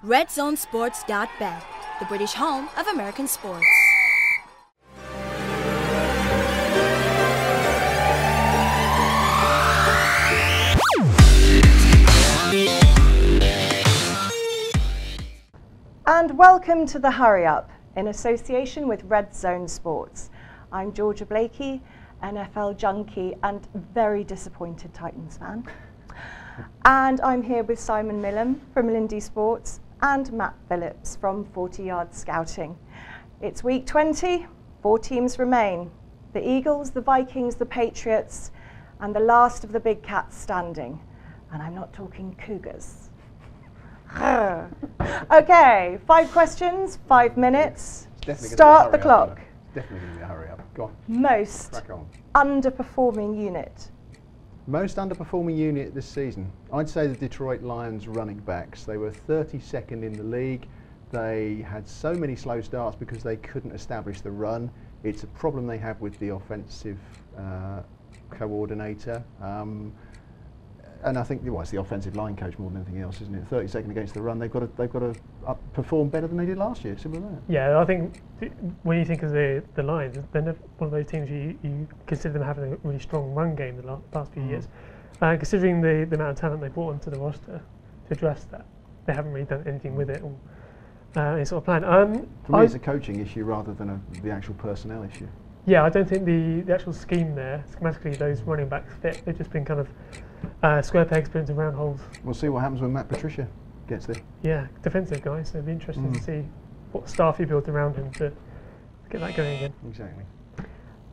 RedZoneSports.bet, the British home of American sports. And welcome to the Hurry Up in association with Red Zone Sports. I'm Georgia Blakey, NFL junkie and very disappointed Titans fan. And I'm here with Simon Millam from Lindy Sports and Matt Phillips from 40 Yard Scouting. It's week 20, 4 teams remain. The Eagles, the Vikings, the Patriots, and the last of the big cats standing. And I'm not talking Cougars. Okay, 5 questions, 5 minutes. Start the clock. Definitely going to be a hurry up. Go on. Most Crack on. underperforming unit. Most underperforming unit this season. I'd say the Detroit Lions running backs. They were 32nd in the league. They had so many slow starts because they couldn't establish the run. It's a problem they have with the offensive coordinator. And I think it's the offensive line coach more than anything else, isn't it? 32nd against the run. They've got to perform better than they did last year. Simple as that. Yeah, I think when you think of the Lions, they're never one of those teams you consider them having a really strong run game the past few years. Considering the amount of talent they brought onto the roster to address that, they haven't really done anything with it or any sort of plan. For me, it's a coaching issue rather than the actual personnel issue. Yeah, I don't think the actual scheme there, schematically, those running backs fit. They've just been kind of square pegs put into round holes. We'll see what happens when Matt Patricia gets there. Yeah, defensive guy, so it'll be interesting to see what staff he built around him to get that going again. Exactly.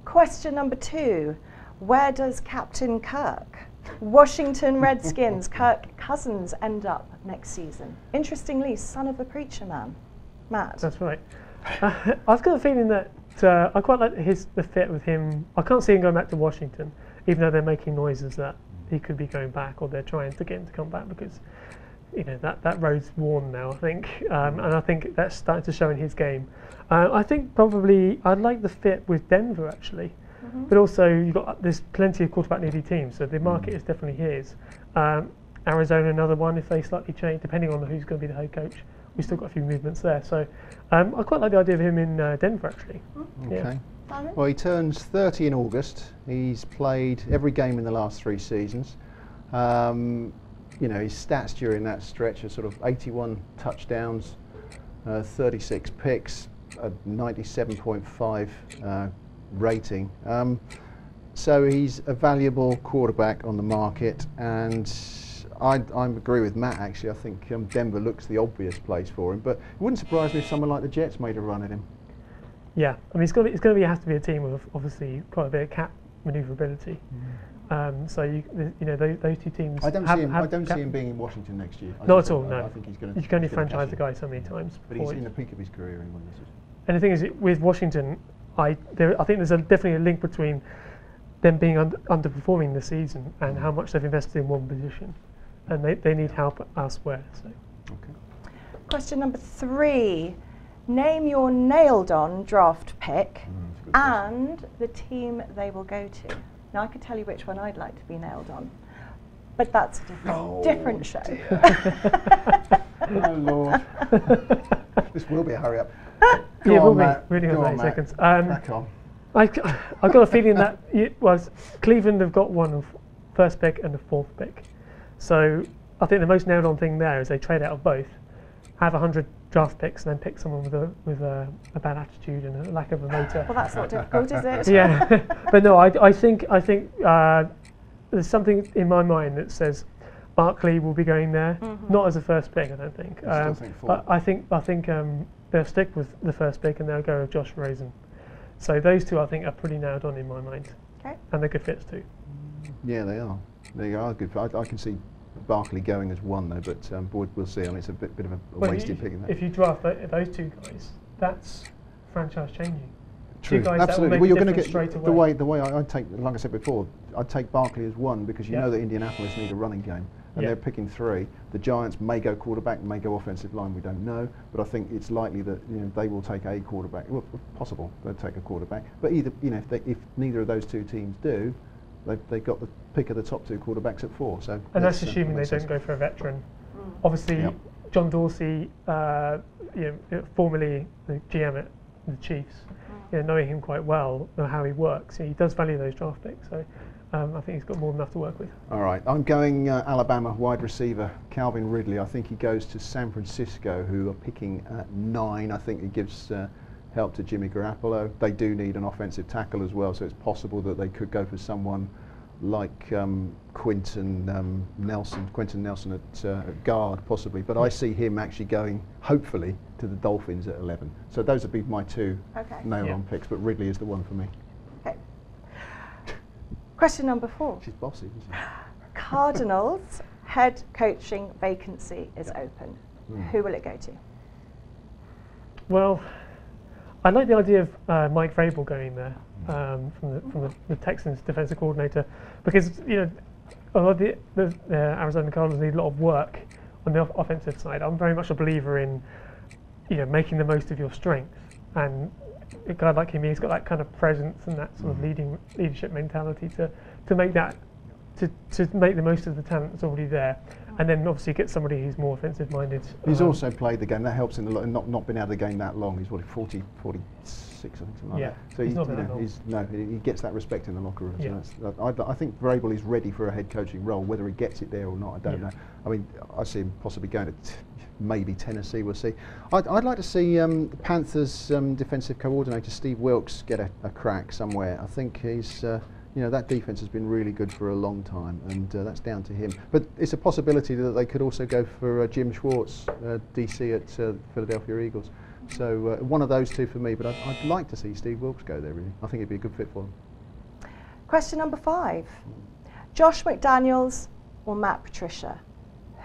Question number 2. Where does Captain Kirk, Washington Redskins, Kirk Cousins, end up next season? Interestingly, son of a preacher man. Matt? That's right. I've got a feeling that I quite like the fit with him. I can't see him going back to Washington, even though they're making noises that he could be going back, or they're trying to get him to come back, because that road's worn now, I think, and I think that's starting to show in his game. I think probably I'd like the fit with Denver actually, but also there's plenty of quarterback needy teams, so the market is definitely his. Arizona, another one if they slightly change, depending on who's going to be the head coach. We've still got a few movements there, so I quite like the idea of him in Denver actually. Okay. Yeah. Well, he turns 30 in August. He's played every game in the last 3 seasons. His stats during that stretch are sort of 81 touchdowns, 36 picks, a 97.5 rating. So he's a valuable quarterback on the market, and I agree with Matt actually. I think Denver looks the obvious place for him, but it wouldn't surprise me if someone like the Jets made a run at him. Yeah, I mean it has to be a team with obviously quite a bit of cap manoeuvrability. So those two teams. I don't see him being in Washington next year. Not at all. No. I think he's going to. You can only franchise the guy so many times. But he's in the peak of his career anyway. And the thing is, with Washington, I think there's definitely a link between them being underperforming this season and how much they've invested in one position, and they need help elsewhere. So. Okay. Question number 3. Name your nailed-on draft pick and the team they will go to. Now, I could tell you which one I'd like to be nailed on, but that's a different show. Oh, Lord. This will be a hurry up. It will be. Really got 30 seconds. Crack on. I've got a feeling that Cleveland have got one first pick and the 4th pick. So I think the most nailed-on thing there is they trade out of both, have 100 draft picks, and then pick someone with a bad attitude and a lack of a motor. Well, that's not difficult, is it? Yeah, but no, I think there's something in my mind that says Barkley will be going there, not as a first pick, I don't think. But I think they'll stick with the first pick and they'll go with Josh Rosen. So those two I think are pretty nailed on in my mind. Okay. And they're good fits too. Yeah, they are. They are good. I can see Barkley going as 1 though, but we'll see. I mean, it's a bit of a wasted pick in that. If you draft those 2 guys, that's franchise changing. True, 2 guys absolutely. Well, you're going to get straight away. the way I take, like I said before, I'd take Barkley as 1 because you know that Indianapolis need a running game, and they're picking 3. The Giants may go quarterback, may go offensive line. We don't know, but I think it's likely that they will take a quarterback. Well, possible they'll take a quarterback, but either if neither of those 2 teams do, they've got the pick of the top 2 quarterbacks at 4. So and that's assuming they don't go for a veteran. Obviously, John Dorsey, formerly the GM at the Chiefs, knowing him quite well, know how he works. He does value those draft picks, so I think he's got more than enough to work with. All right, I'm going Alabama wide receiver Calvin Ridley. I think he goes to San Francisco, who are picking at 9. I think it gives help to Jimmy Garoppolo. They do need an offensive tackle as well, so it's possible that they could go for someone like Quentin Nelson at guard, possibly. But I see him actually going, hopefully, to the Dolphins at 11. So those would be my 2 nail-on picks, but Ridley is the one for me. Okay. Question number 4. She's bossy, isn't she? Cardinals head coaching vacancy is open. Who will it go to? Well, I like the idea of Mike Vrabel going there from the Texans defensive coordinator, because a lot of the Arizona Cardinals need a lot of work on the offensive side. I'm very much a believer in making the most of your strength, and a guy like him, he's got that kind of presence and that sort of leadership mentality to make that to make the most of the talent that's already there, and then obviously get somebody who's more offensive minded. He's also played the game. That helps in not been out of the game that long. He's 46, I think, something like that. So he gets that respect in the locker room. Yeah. So I think Vrabel is ready for a head coaching role. Whether he gets it there or not, I don't know. I mean, I see him possibly going to maybe Tennessee. We'll see. I'd like to see the Panthers defensive coordinator Steve Wilkes get a crack somewhere. I think he's. That defence has been really good for a long time, and that's down to him. But it's a possibility that they could also go for Jim Schwartz, DC at Philadelphia Eagles. So one of those 2 for me, but I'd like to see Steve Wilkes go there, really. I think it'd be a good fit for him. Question number 5. Josh McDaniels or Matt Patricia?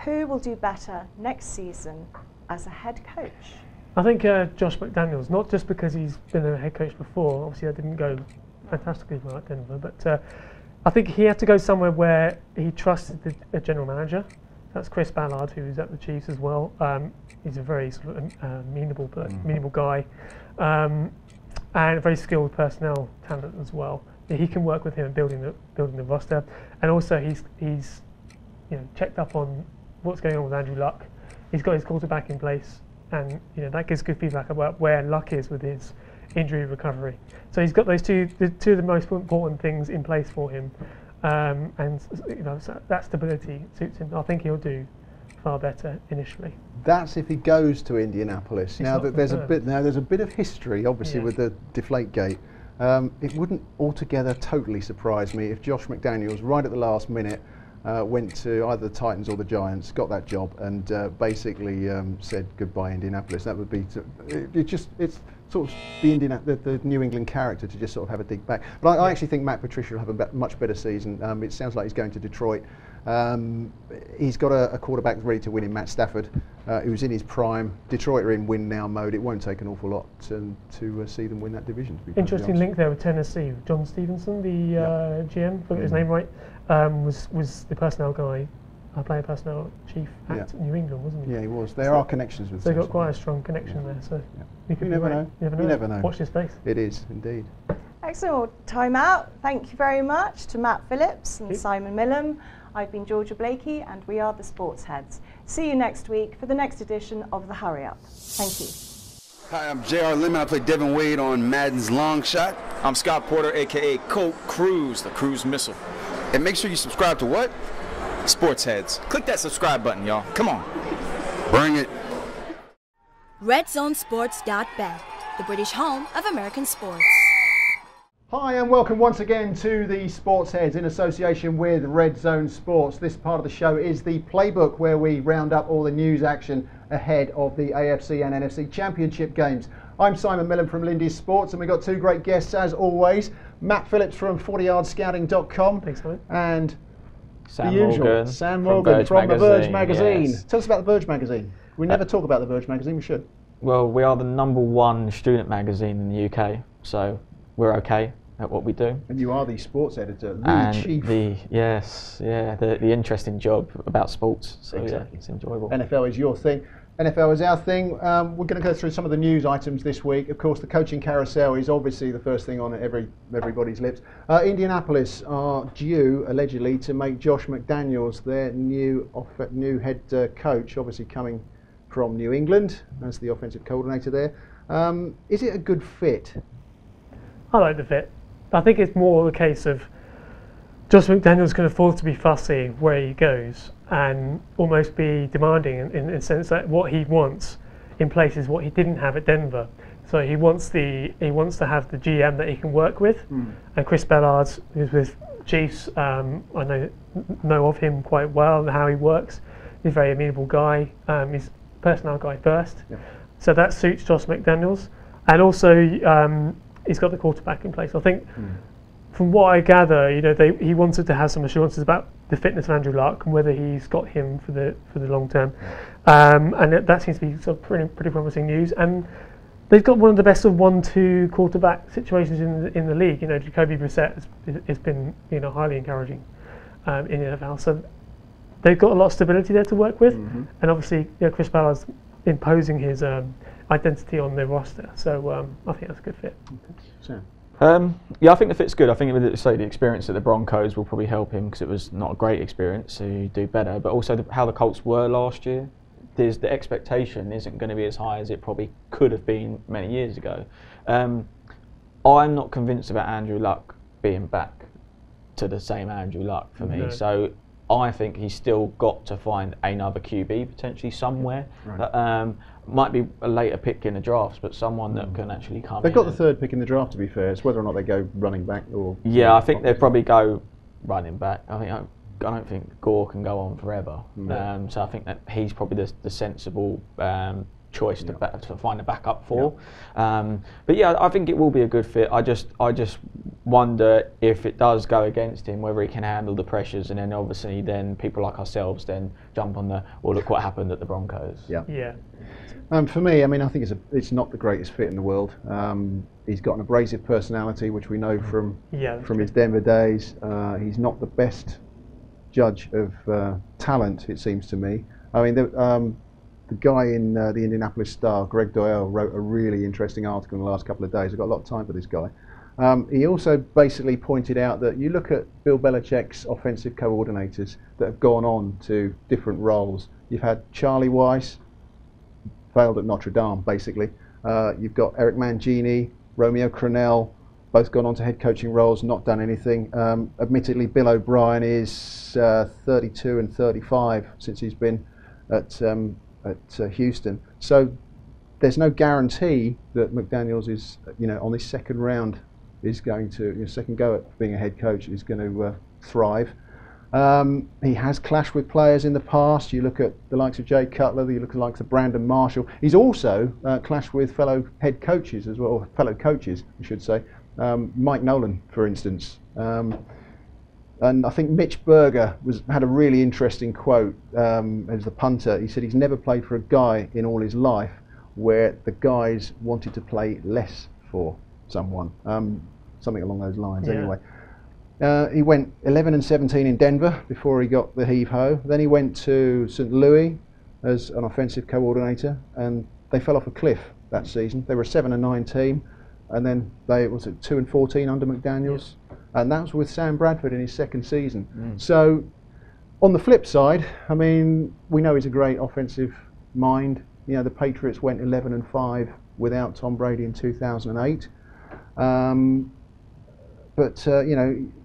Who will do better next season as a head coach? I think Josh McDaniels, not just because he's been a head coach before. Obviously, that didn't go fantastically well at Denver, but I think he had to go somewhere where he trusted the general manager. That's Chris Ballard, who's at the Chiefs as well. He's a very sort of amenable guy, and a very skilled personnel talent as well. He can work with him in building the roster, and also he's checked up on what's going on with Andrew Luck. He's got his quarterback in place, and that gives good feedback about where Luck is with his injury recovery. So he's got those two of the most important things in place for him, and so that stability suits him. I think he'll do far better initially. That's if he goes to Indianapolis. There's a bit of history, obviously, with the Deflategate. It wouldn't altogether totally surprise me if Josh McDaniels, right at the last minute, went to either the Titans or the Giants, got that job, and basically said goodbye Indianapolis. That would be it's sort of the New England character to just sort of have a dig back. But I actually think Matt Patricia will have a much better season. It sounds like he's going to Detroit. He's got a quarterback ready to win in Matt Stafford, who's in his prime. Detroit are in win now mode. It won't take an awful lot to see them win that division. Interesting link there with Tennessee. John Stevenson, the GM, forget his name right, was the personnel guy, player personnel chief at New England, wasn't he? Yeah, he was. There are connections with. They've got quite a strong connection there. So you never know. You never know. Watch this space. It is indeed. Excellent. Well, time out. Thank you very much to Matt Phillips and Simon Millam. I've been Georgia Blakey, and we are the Sports Heads. See you next week for the next edition of the Hurry Up. Thank you. Hi, I'm J.R. Lemon. I play Devin Wade on Madden's Long Shot. I'm Scott Porter, a.k.a. Colt Cruise, the cruise missile. And make sure you subscribe to what? SportsHeads. Click that subscribe button, y'all. Come on. Bring it. RedZoneSports.bet, the British home of American sports. Hi and welcome once again to the Sports Heads in association with Red Zone Sports. This part of the show is the playbook where we round up all the news action ahead of the AFC and NFC Championship games. I'm Simon Millam from Lindy's Sports, and we've got 2 great guests as always. Matt Phillips from 40yardscouting.com. Thanks, mate. And Sam the usual, Morgan Sam Morgan from The Verge Magazine. Yes. Tell us about The Verge Magazine. We never talk about The Verge Magazine, we should. Well, we are the #1 student magazine in the UK, so we're okay at what we do. And you are the sports editor, the and chief. The interesting job about sports. So exactly. Yeah, it's enjoyable. NFL is your thing. NFL is our thing. We're going to go through some of the news items this week. Of course, the coaching carousel is obviously the first thing on everybody's lips. Indianapolis are due, allegedly, to make Josh McDaniels their new head coach, obviously coming from New England as the offensive coordinator there. Is it a good fit? I like the fit. I think it's more a case of Josh McDaniels can afford to be fussy where he goes and almost be demanding in the sense that what he wants in place is what he didn't have at Denver. So he wants to have the GM that he can work with, and Chris Ballard, who's with Chiefs, I know of him quite well and how he works. He's a very amenable guy. He's a personnel guy first, so that suits Josh McDaniels, and also he's got the quarterback in place. I think, from what I gather, he wanted to have some assurances about the fitness of Andrew Luck and whether he's got him for the long term, and that seems to be sort of pretty promising news. And they've got one of the best of 1-2 quarterback situations in the league. Jacoby Brissett has been highly encouraging in the NFL. So they've got a lot of stability there to work with, and obviously Chris Ballard's imposing his identity on their roster. So I think that's a good fit. So. Yeah, I think the fit's good. I think the experience at the Broncos will probably help him because it was not a great experience, so you do better. But also how the Colts were last year, the expectation isn't going to be as high as it probably could have been many years ago. I'm not convinced about Andrew Luck being back to the same Andrew Luck for me. So I think he's still got to find another QB potentially somewhere. That, might be a later pick in the drafts, but someone that can actually come in. They've got the third pick in the draft, to be fair. It's whether or not they go running back or... Yeah, I think they'd probably go running back. I don't think Gore can go on forever. So I think that he's probably the sensible choice to find a backup for. But yeah, I think it will be a good fit. I just wonder if it does go against him, whether he can handle the pressures, and then obviously then people like ourselves then jump on well, look what happened at the Broncos. Yeah. For me, I think it's not the greatest fit in the world. He's got an abrasive personality, which we know from his Denver days. He's not the best judge of talent, it seems to me. I mean, the guy in the Indianapolis Star, Greg Doyle, wrote a really interesting article in the last couple of days. I've got a lot of time for this guy. He also basically pointed out that you look at Bill Belichick's offensive coordinators that have gone on to different roles. You've had Charlie Weiss, failed at Notre Dame, basically. You've got Eric Mangini, Romeo Crennel, both gone on to head coaching roles, not done anything. Admittedly, Bill O'Brien is 32 and 35 since he's been at Houston. So there's no guarantee that McDaniels is, on this second round, is going to, second go at being a head coach, is going to thrive. He has clashed with players in the past. You look at the likes of Jay Cutler, you look at the likes of Brandon Marshall. He's also clashed with fellow head coaches as well, or fellow coaches, I should say. Mike Nolan, for instance. And I think Mitch Berger had a really interesting quote as the punter. He said he's never played for a guy in all his life where the guys wanted to play less for someone. Something along those lines, anyway. He went 11 and 17 in Denver before he got the heave-ho. Then he went to St. Louis as an offensive coordinator, and they fell off a cliff that season. They were a 7 and 9 team, and then they was at 2 and 14 under McDaniels, and that was with Sam Bradford in his second season. So, on the flip side, I mean, we know he's a great offensive mind. The Patriots went 11 and 5 without Tom Brady in 2008. But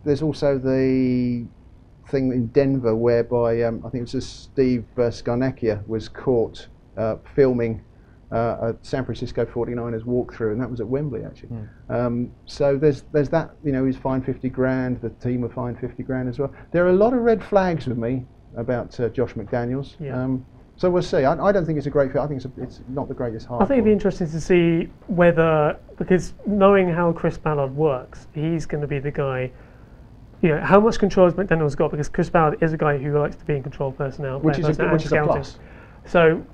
there's also the thing in Denver whereby I think it was Steve Scarnecchia was caught filming a San Francisco 49ers walkthrough, and that was at Wembley actually. So there's that. He's fined $50,000. The team were fined $50,000 as well. There are a lot of red flags with me about Josh McDaniels. So we'll see. I don't think it's a great fit. I think it's not the greatest hire. I think it'd be interesting to see whether, because knowing how Chris Ballard works, he's going to be the guy. How much control has McDaniels got? Because Chris Ballard is a guy who likes to be in control of personnel, which is a plus. So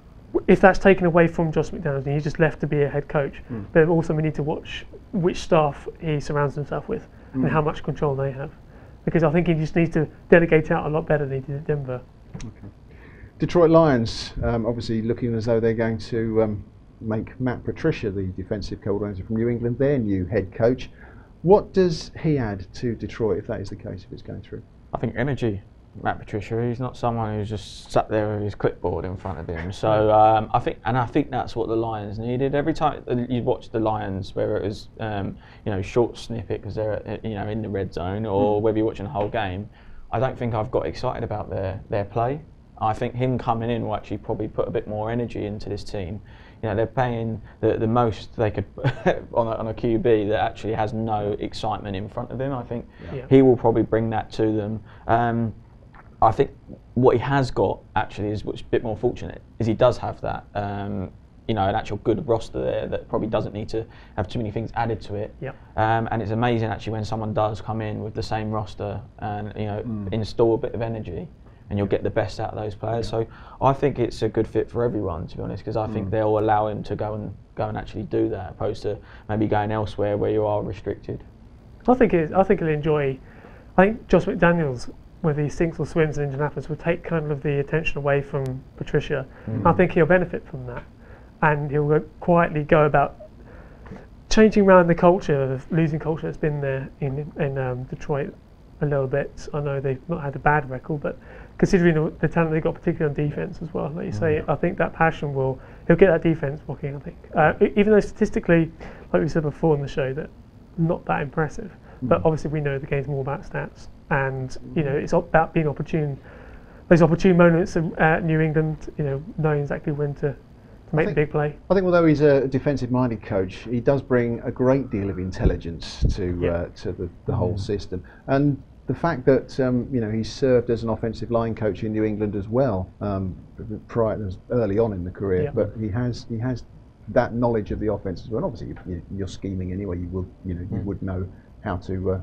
if that's taken away from Josh McDaniels and he's just left to be a head coach, but also we need to watch which staff he surrounds himself with and how much control they have. Because I think he just needs to delegate out a lot better than he did at Denver. Okay. Detroit Lions, obviously looking as though they're going to make Matt Patricia, the defensive coordinator from New England, their new head coach. What does he add to Detroit if that is the case, if it's going through? I think energy. Matt Patricia. He's not someone who's just sat there with his clipboard in front of him. So I think that's what the Lions needed. Every time you watch the Lions, whether it was short snippet because they're in the red zone, or whether you're watching the whole game, I don't think I've got excited about their play. I think him coming in will actually probably put a bit more energy into this team. They're paying the most they could on a QB that actually has no excitement in front of him. I think he will probably bring that to them. I think what he has got actually is what's a bit more fortunate is he does have that an actual good roster there that probably doesn't need to have too many things added to it. And it's amazing actually when someone does come in with the same roster and install a bit of energy, and you'll get the best out of those players. So I think it's a good fit for everyone, to be honest, because I think they'll allow him to go and actually do that, opposed to maybe going elsewhere where you are restricted. I think he'll enjoy. I think Josh McDaniels, whether he sinks or swims in Indianapolis, will take kind of the attention away from Patricia. I think he'll benefit from that, and he'll quietly go about changing around the culture, the losing culture that's been there in Detroit a little bit. I know they've not had a bad record, but considering the talent they've got, particularly on defence as well, like you say, I think that passion he'll get that defence rocking, I think. Even though statistically, like we said before in the show, that not that impressive. But obviously we know the game's more about stats, and it's about being opportune. Those opportune moments at New England, knowing exactly when to make the big play. I think although he's a defensive-minded coach, he does bring a great deal of intelligence to the whole system. And the fact that he's served as an offensive line coach in New England as well, early on in the career, but he has that knowledge of the offense as well. And obviously, if you're scheming anyway, you would know how to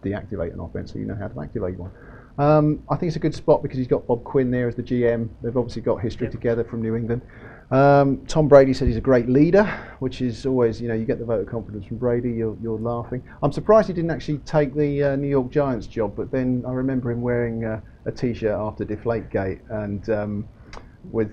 deactivate an offense, so you know how to activate one. I think it's a good spot because he's got Bob Quinn there as the GM. They've obviously got history together from New England. Tom Brady said he's a great leader, which is always, you get the vote of confidence from Brady. You're laughing. I'm surprised he didn't actually take the New York Giants job, but then I remember him wearing a T-shirt after Deflategate and with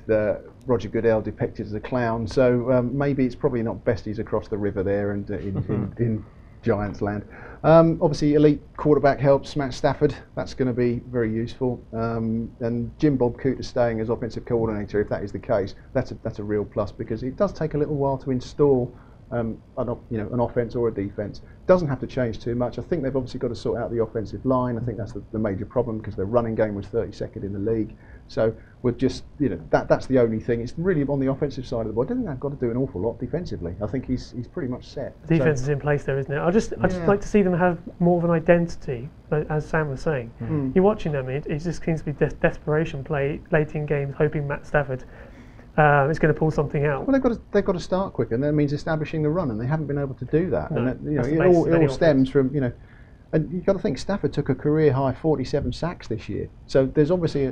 Roger Goodell depicted as a clown. So maybe it's probably not best he's across the river there and in Giants land. Obviously, elite quarterback helps Matt Stafford. That's going to be very useful. And Jim Bob Cooter staying as offensive coordinator, if that is the case, that's a real plus, because it does take a little while to install an offense or a defense. Doesn't have to change too much. I think they've obviously got to sort out the offensive line. I think that's the major problem, because their running game was 32nd in the league. So we're just, that's the only thing. It's really on the offensive side of the ball. I don't think they've got to do an awful lot defensively. I think he's pretty much set. The defense is in place there, isn't it? I just like to see them have more of an identity, as Sam was saying. You're watching them, it just seems to be desperation play late in games, hoping Matt Stafford is going to pull something out. Well, they've got to start quicker, and that means establishing the run, and they haven't been able to do that. No, and that, it all stems from and you've got to think Stafford took a career high 47 sacks this year. So there's obviously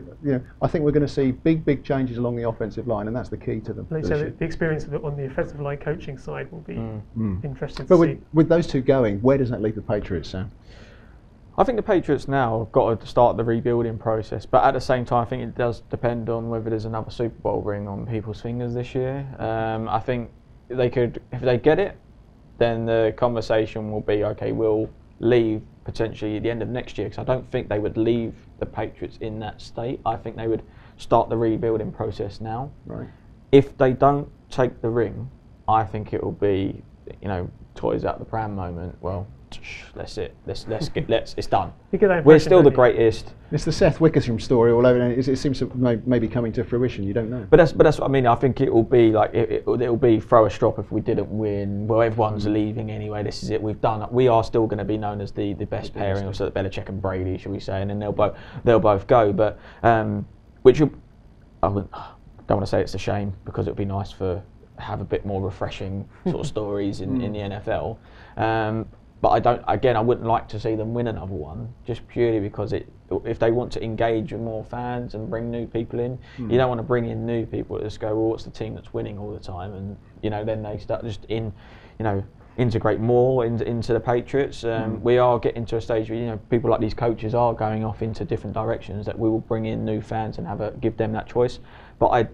I think we're going to see big changes along the offensive line, and that's the key to them. So the experience on the offensive line coaching side will be interesting to see. With those two going, where does that leave the Patriots, Sam? I think the Patriots now have got to start the rebuilding process, but at the same time I think it does depend on whether there's another Super Bowl ring on people's fingers this year. I think they could, if they get it, then the conversation will be, okay, we'll leave potentially at the end of next year, because I don't think they would leave the Patriots in that state. I think they would start the rebuilding process now. Right. If they don't take the ring, I think it will be, toys out the pram moment. Well, that's it. It's done. We're still the greatest. It's the Seth Wickersham story all over. It seems to maybe coming to fruition. You don't know. But that's what I mean. I think it will be like it'll be throw a strop if we didn't win. Well, everyone's leaving anyway. This is it. We've done it. We are still going to be known as the best pairing, or so Belichick and Brady, shall we say? And then they'll both go. But I don't want to say it's a shame, because it would be nice to have a bit more refreshing sort of stories in the NFL. But I wouldn't like to see them win another one, just purely because if they want to engage with more fans and bring new people in, you don't want to bring in new people that just go, well, what's the team that's winning all the time? And, then they start just integrate more into the Patriots. We are getting to a stage where, people like these coaches are going off into different directions, that we will bring in new fans and give them that choice. But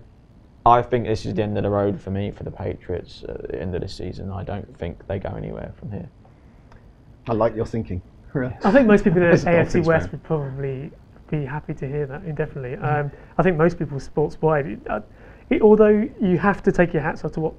I think this is the end of the road for me, for the Patriots at the end of this season. I don't think they go anywhere from here. I like your thinking. I think most people in the AFC West would probably be happy to hear that, definitely. I think most people sports-wide, although you have to take your hats off to what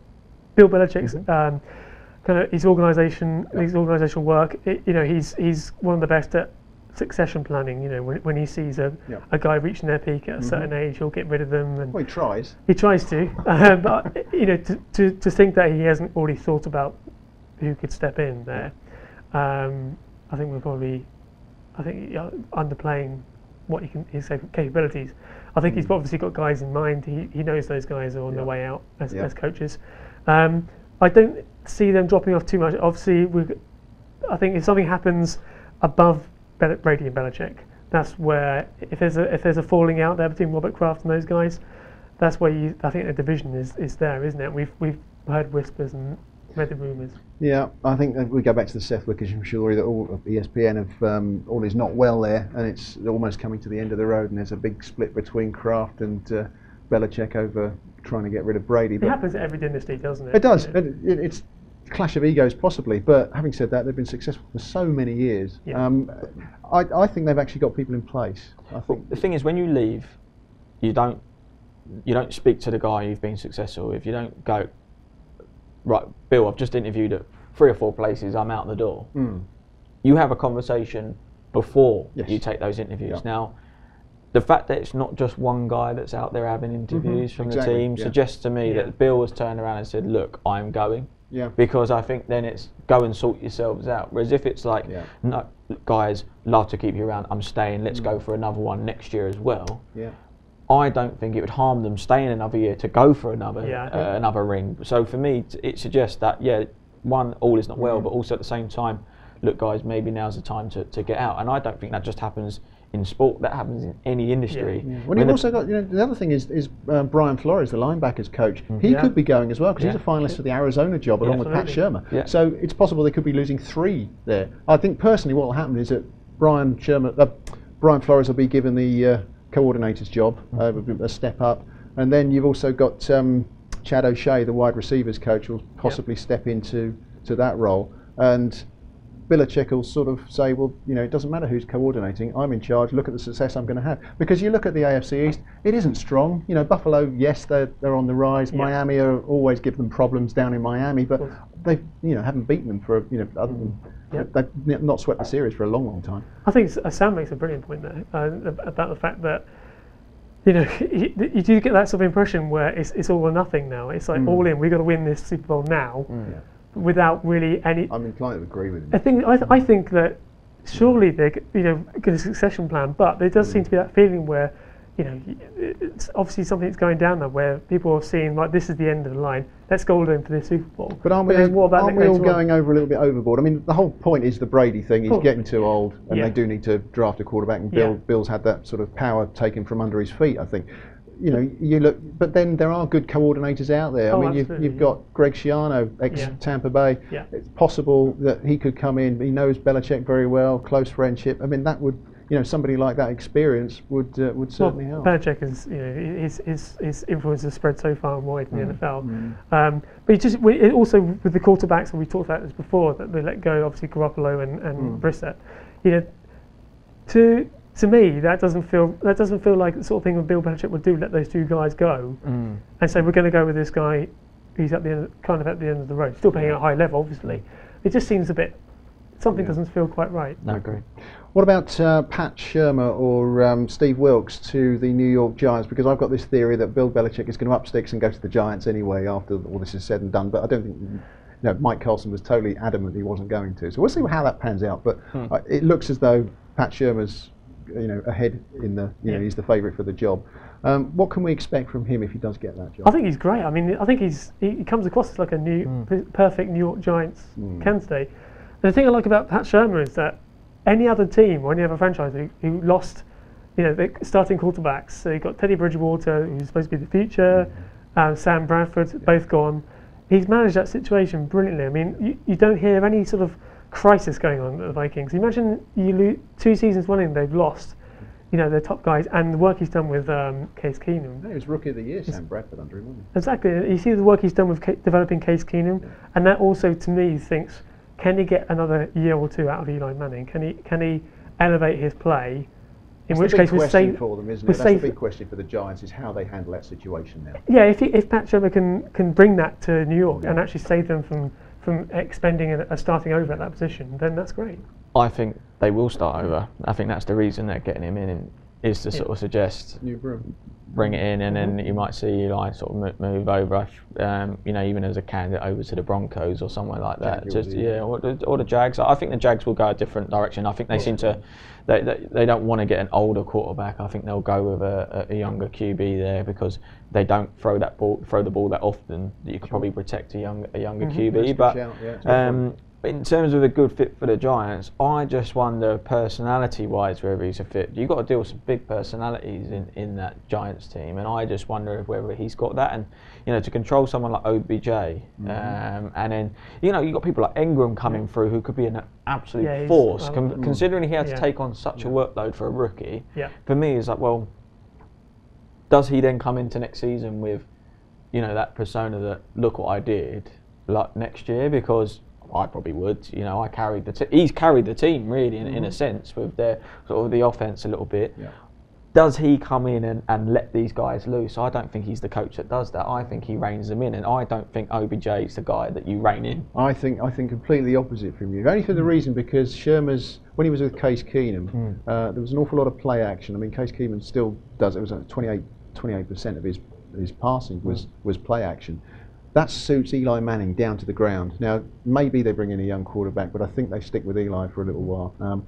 Bill Belichick's kind of his organisational work. He's one of the best at succession planning. When he sees a guy reaching their peak at a certain age, he'll get rid of them. And well, he tries. He tries to, but to think that he hasn't already thought about who could step in there, I think we're probably, underplaying what his capabilities. I think he's obviously got guys in mind. He knows those guys are on their way out as coaches. I don't see them dropping off too much. Obviously, I think if something happens above Brady and Belichick, that's where if there's a falling out there between Robert Kraft and those guys, that's where I think the division is there, isn't it? We've heard whispers and read the rumours. Yeah, I think we go back to the Seth Wickersham story that all of ESPN have all is not well there, and it's almost coming to the end of the road, and there's a big split between Kraft and Belichick over trying to get rid of Brady. It happens at every dynasty, doesn't it? It does. It's a clash of egos, possibly. But having said that, they've been successful for so many years. Yeah. I think they've actually got people in place. The thing is, when you leave, you don't speak to the guy you've been successful. If you don't go, right, Bill, I've just interviewed at 3 or 4 places, I'm out the door. You have a conversation before you take those interviews. Now, the fact that it's not just one guy that's out there having interviews from the team suggests to me that Bill was turned around and said, look, I'm going. Because I think then it's go and sort yourselves out. Whereas if it's like, no, guys, love to keep you around, I'm staying, let's go for another one next year as well. I don't think it would harm them staying another year to go for another another ring. So for me, it suggests that, one, all is not well, but also at the same time, look, guys, maybe now's the time to get out. And I don't think that just happens in sport, that happens in any industry. Well, you've also got, the other thing is Brian Flores, the linebackers coach. He could be going as well, because he's a finalist for the Arizona job along with Pat Shermer. So it's possible they could be losing 3 there. I think personally what will happen is that Brian Flores will be given the coordinator's job, a step up, and then you've also got Chad O'Shea, the wide receivers coach, will possibly step into that role, and Belichick will sort of say, well, it doesn't matter who's coordinating, I'm in charge, look at the success I'm going to have. Because you look at the AFC East, it isn't strong. Buffalo, yes, they're on the rise. Miami are always give them problems down in Miami, but they haven't beaten them for, other than they've not swept the series for a long, long time. I think Sam makes a brilliant point there about the fact that you do get that sort of impression where it's all or nothing now. It's like all in. We've got to win this Super Bowl now, without really any. I'm inclined to agree with you. I think that surely they're get a succession plan, but there does seem to be that feeling where it's obviously something that's going down there where people are seeing like this is the end of the line. Let's go all in for this Super Bowl. But aren't we all going over a little bit overboard? I mean, the whole point is the Brady thing. He's getting too old, and they do need to draft a quarterback. And Bill's had that sort of power taken from under his feet, I think. You look, but then there are good coordinators out there. I mean, you've got Greg Schiano, ex-Tampa Bay. It's possible that he could come in. He knows Belichick very well, close friendship. I mean, that would, somebody like that experience would certainly help. Belichick is, his influence has spread so far and wide in the NFL. But it also with the quarterbacks, and we talked about this before, that they let go obviously Garoppolo and Brissett. To me, that doesn't feel like the sort of thing that Bill Belichick would do. Let those 2 guys go, and say we're going to go with this guy who's at the end of the road, still playing at a high level, obviously. It just seems a bit something doesn't feel quite right. No, I agree. What about Pat Shermer or Steve Wilkes to the New York Giants? Because I've got this theory that Bill Belichick is going to up sticks and go to the Giants anyway after all this is said and done. But I don't think Mike Carlson was totally adamant he wasn't going to. So we'll see how that pans out. But it looks as though Pat Shermer's ahead in the he's the favourite for the job. What can we expect from him if he does get that job? I think he's great. I mean, I think he comes across as like a perfect New York Giants candidate. And the thing I like about Pat Shermer is that any other team or any other franchise who lost, the starting quarterbacks, so you've got Teddy Bridgewater, who's supposed to be the future, Sam Bradford, both gone. He's managed that situation brilliantly. I mean, you don't hear any sort of crisis going on at the Vikings. Imagine you lose 2 seasons running, they've lost, their top guys, and the work he's done with Case Keenum. He was Rookie of the Year, Sam Bradford under him, wasn't he? Exactly. You see the work he's done with developing Case Keenum, and that also, to me, thinks, can he get another year or 2 out of Eli Manning? Can he elevate his play, In That's which the big case, we'll question save for them, isn't it? we'll That's the save. big question for the Giants is how they handle that situation now. Yeah, if Pat Shermer can bring that to New York and actually save them from expending and starting over at that position, then that's great. I think they will start over. I think that's the reason they're getting him in, is to sort of suggest New broom. bring it in, and then you might see Eli sort of move over, you know, even as a candidate over to the Broncos or somewhere like that. Or the Jags. I think the Jags will go a different direction. I think they seem to, they don't want to get an older quarterback. I think they'll go with a younger QB there because they don't throw the ball that often. That you could probably protect a younger QB. But in terms of a good fit for the Giants, I just wonder personality-wise whether he's a fit. You've got to deal with some big personalities in that Giants team, and I just wonder whether he's got that. And you know, to control someone like OBJ, and then you know, you've got people like Ingram coming through who could be an absolute force. Considering he had to take on such a workload for a rookie, for me, it's like, well, does he then come into next season with, you know, that persona that look what I did, like next year? Because I probably would. You know, I carried he's carried the team really in a sense with their sort of the offense a little bit. Yeah. Does he come in and let these guys loose? I don't think he's the coach that does that. I think he reins them in, and I don't think OBJ is the guy that you rein in. I think completely opposite from you. Only for the reason because Shermer's, when he was with Case Keenum, there was an awful lot of play action. I mean, Case Keenum still does. It was 28% of his passing was play action. That suits Eli Manning down to the ground. Now, maybe they bring in a young quarterback, but I think they stick with Eli for a little while.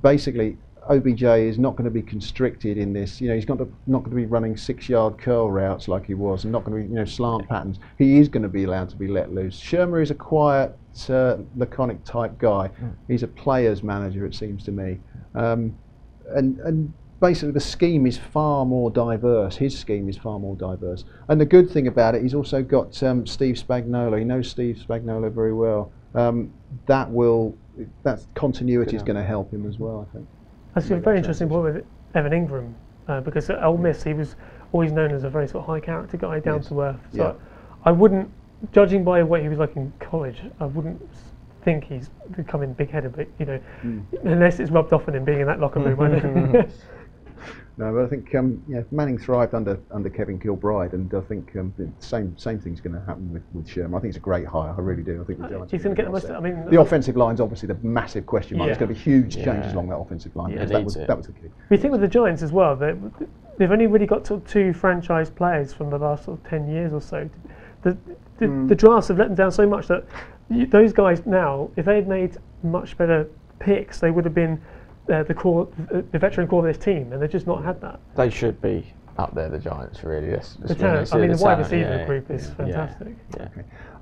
Basically, OBJ is not going to be constricted in this. You know, he's not going to be running 6-yard curl routes like he was, and not going to be, you know, slant patterns. He is going to be allowed to be let loose. Shermer is a quiet, laconic type guy. He's a player's manager, it seems to me, and basically the scheme is far more diverse. His scheme is far more diverse. And the good thing about it, he's also got Steve Spagnuolo. He knows Steve Spagnuolo very well. That continuity is going to help him as well, I think. That's a very interesting point with Evan Ingram, because at Ole Miss he was always known as a very sort of high character guy, down to earth. So I wouldn't, judging by what he was like in college, I wouldn't think he's becoming big-headed, but you know, unless it's rubbed off on him being in that locker room. I don't. No, but I think Manning thrived under Kevin Kilbride, and I think the same thing's going to happen with Sherman. I think it's a great hire. I really do. I think the Giants. He's going to get the most. I mean, the offensive line's obviously the massive question mark. There's going to be huge changes along that offensive line. Yeah, that was the key. We think with the Giants as well that they've only really got sort of 2 franchise players from the last sort of 10 years or so. The drafts have let them down so much that those guys now, if they had made much better picks, they would have been the veteran core of this team, and they've just not had that. They should be up there, the Giants, really. The talent, I mean, the wide receiver group is fantastic. Yeah.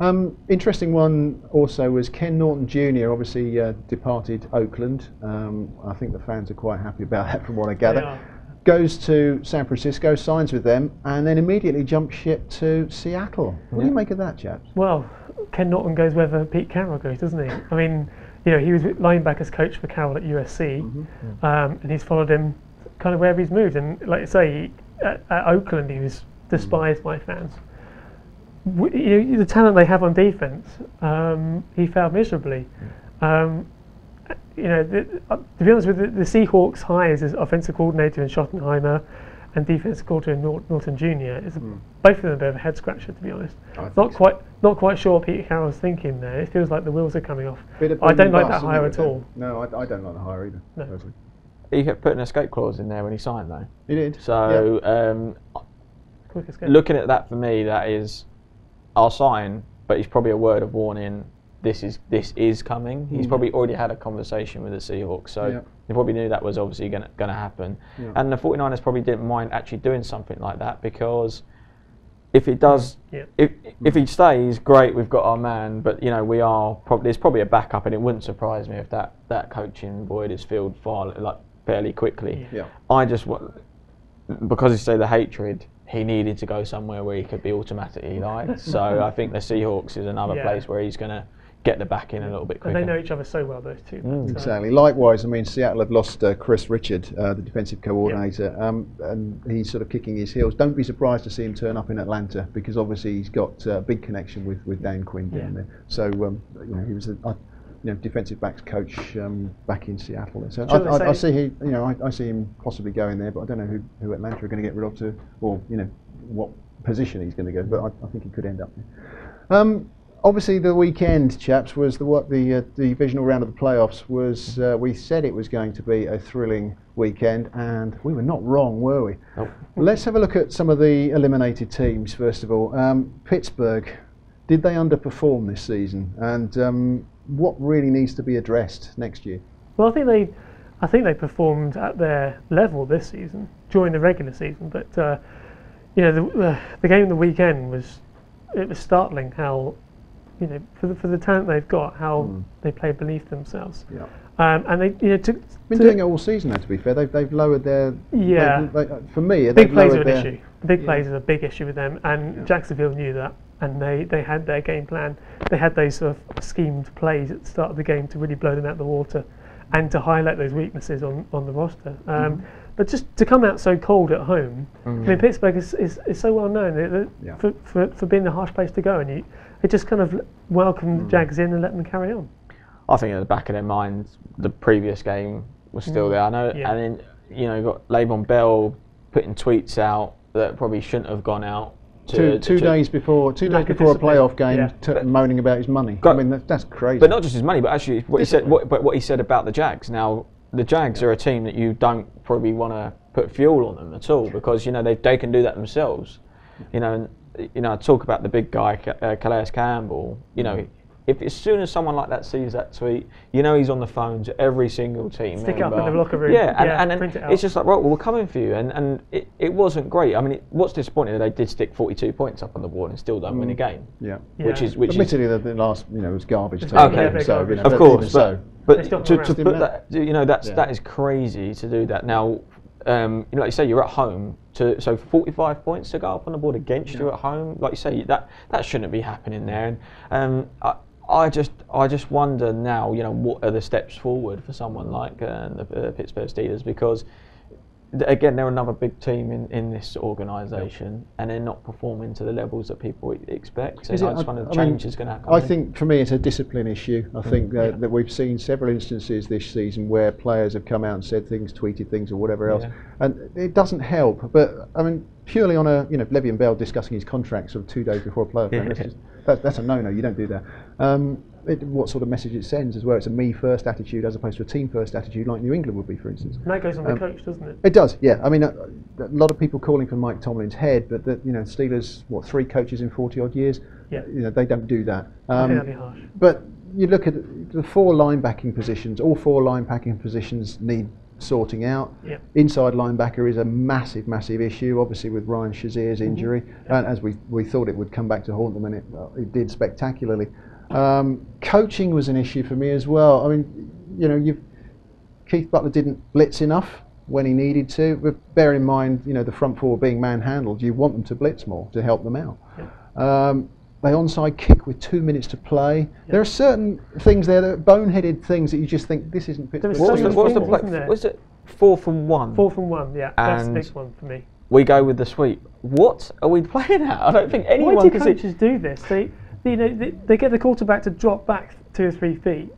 Okay. Interesting one also was Ken Norton Jr. obviously departed Oakland. I think the fans are quite happy about that from what I gather. Goes to San Francisco, signs with them, and then immediately jumps ship to Seattle. What do you make of that, chaps? Well, Ken Norton goes wherever Pete Carroll goes, doesn't he? I mean, you know, he was linebackers coach for Carroll at USC, and he's followed him kind of wherever he's moved. And like you say, at Oakland, he was despised by fans. The talent they have on defense, he failed miserably. You know, to be honest with the Seahawks hires as offensive coordinator in Schottenheimer and defensive coordinator in Norton Jr. is both of them a bit of a head scratcher, to be honest. Not quite sure what Pete Carroll's thinking there. It feels like the wheels are coming off. I don't like that hire at all. No, I don't like the hire either. No. He kept putting an escape clause in there when he signed, though. He did. So, quick escape. Looking at that for me, that is, I'll sign, but it's probably a word of warning. This is coming. He's probably already had a conversation with the Seahawks, so he probably knew that was obviously going to happen. Yeah. And the 49ers probably didn't mind actually doing something like that, because if it does, if he stays, great, we've got our man. But you know, there's probably a backup, and it wouldn't surprise me if that coaching void is filled fairly quickly. Yeah. I just want, because you say the hatred, he needed to go somewhere where he could be automatically liked. So I think the Seahawks is another place where he's going to get the back in a little bit quicker. And they know each other so well, those two. Exactly. Likewise, I mean, Seattle have lost Chris Richard, the defensive coordinator, and he's sort of kicking his heels. Don't be surprised to see him turn up in Atlanta, because obviously he's got a big connection with Dan Quinn down there. So you know, he was defensive backs coach back in Seattle. So Shall I see I see him possibly going there, but I don't know who Atlanta are going to get rid of or what position he's going to go. But I think he could end up there. Obviously, the weekend, chaps, was the divisional round of the playoffs. Was we said it was going to be a thrilling weekend, and we were not wrong, were we? Nope. Let's have a look at some of the eliminated teams first of all. Pittsburgh, did they underperform this season? And what really needs to be addressed next year? Well, I think they performed at their level this season during the regular season, but the game of the weekend was startling how. For the talent they've got, how they play beneath themselves. Yeah. And they, been doing it all season, though. To be fair, they've lowered their. Yeah. For me, big plays are an issue. Big plays is a big issue with them, and Jacksonville knew that, and they had their game plan. They had those sort of schemed plays at the start of the game to really blow them out of the water, and to highlight those weaknesses on the roster. But just to come out so cold at home, I mean, Pittsburgh is so well known for being the harsh place to go, and it just kind of welcomed the Jags in and let them carry on. I think at the back of their minds, the previous game was still there. I know, and then you got Le'Veon Bell putting tweets out that probably shouldn't have gone out. Two days before a playoff game, moaning about his money. I mean, that's crazy. But not just his money, but actually what he said. What he said about the Jags. Now, the Jags are a team that you don't probably want to put fuel on them at all, because they can do that themselves. I talk about the big guy, Calais Campbell. If as soon as someone like that sees that tweet, he's on the phone to every single team. Stick it up in the locker room. And it's just like, right, well, we're coming for you. And it wasn't great. I mean, what's disappointing, they did stick 42 points up on the board and still don't win a game. Yeah. Which is admittedly the last was garbage time. Okay. Of course, but to put that, that is crazy to do that. Now, like you say, you're at home. So 45 points to go up on the board against you at home, like you say, that shouldn't be happening there. And I just wonder now, what are the steps forward for someone like the Pittsburgh Steelers, because again, they're another big team in this organisation, and they're not performing to the levels that people expect. So I just wonder change is going to happen. I think for me it's a discipline issue. I think that we've seen several instances this season where players have come out and said things, tweeted things, or whatever else, and it doesn't help. But I mean, purely on a Le'Veon Bell discussing his contract sort of 2 days before a playoff game, that's a no-no. You don't do that. What sort of message it sends as well. It's a me-first attitude as opposed to a team-first attitude like New England would be, for instance. And that goes on the coach, doesn't it? It does, yeah. I mean, a lot of people calling for Mike Tomlin's head, but Steelers, 3 coaches in 40-odd years? Yeah. They don't do that. I think that'd be harsh. But you look at the 4 linebacking positions. All 4 linebacking positions need sorting out. Yep. Inside linebacker is a massive, massive issue, obviously with Ryan Shazier's injury, and as we thought it would come back to haunt them, and it did spectacularly. Coaching was an issue for me as well. I mean, Keith Butler didn't blitz enough when he needed to. But bear in mind, the front 4 being manhandled, you want them to blitz more to help them out. Yep. They onside kick with 2 minutes to play. Yep. There are certain things there, that are boneheaded things that you just think this isn't Pittsburgh. What was the play? Was it 4 from 1? 4 from 1, yeah. That's the big one for me. We go with the sweep. What are we playing at? I don't think anyone Why do can coaches do this? They get the quarterback to drop back 2 or 3 feet,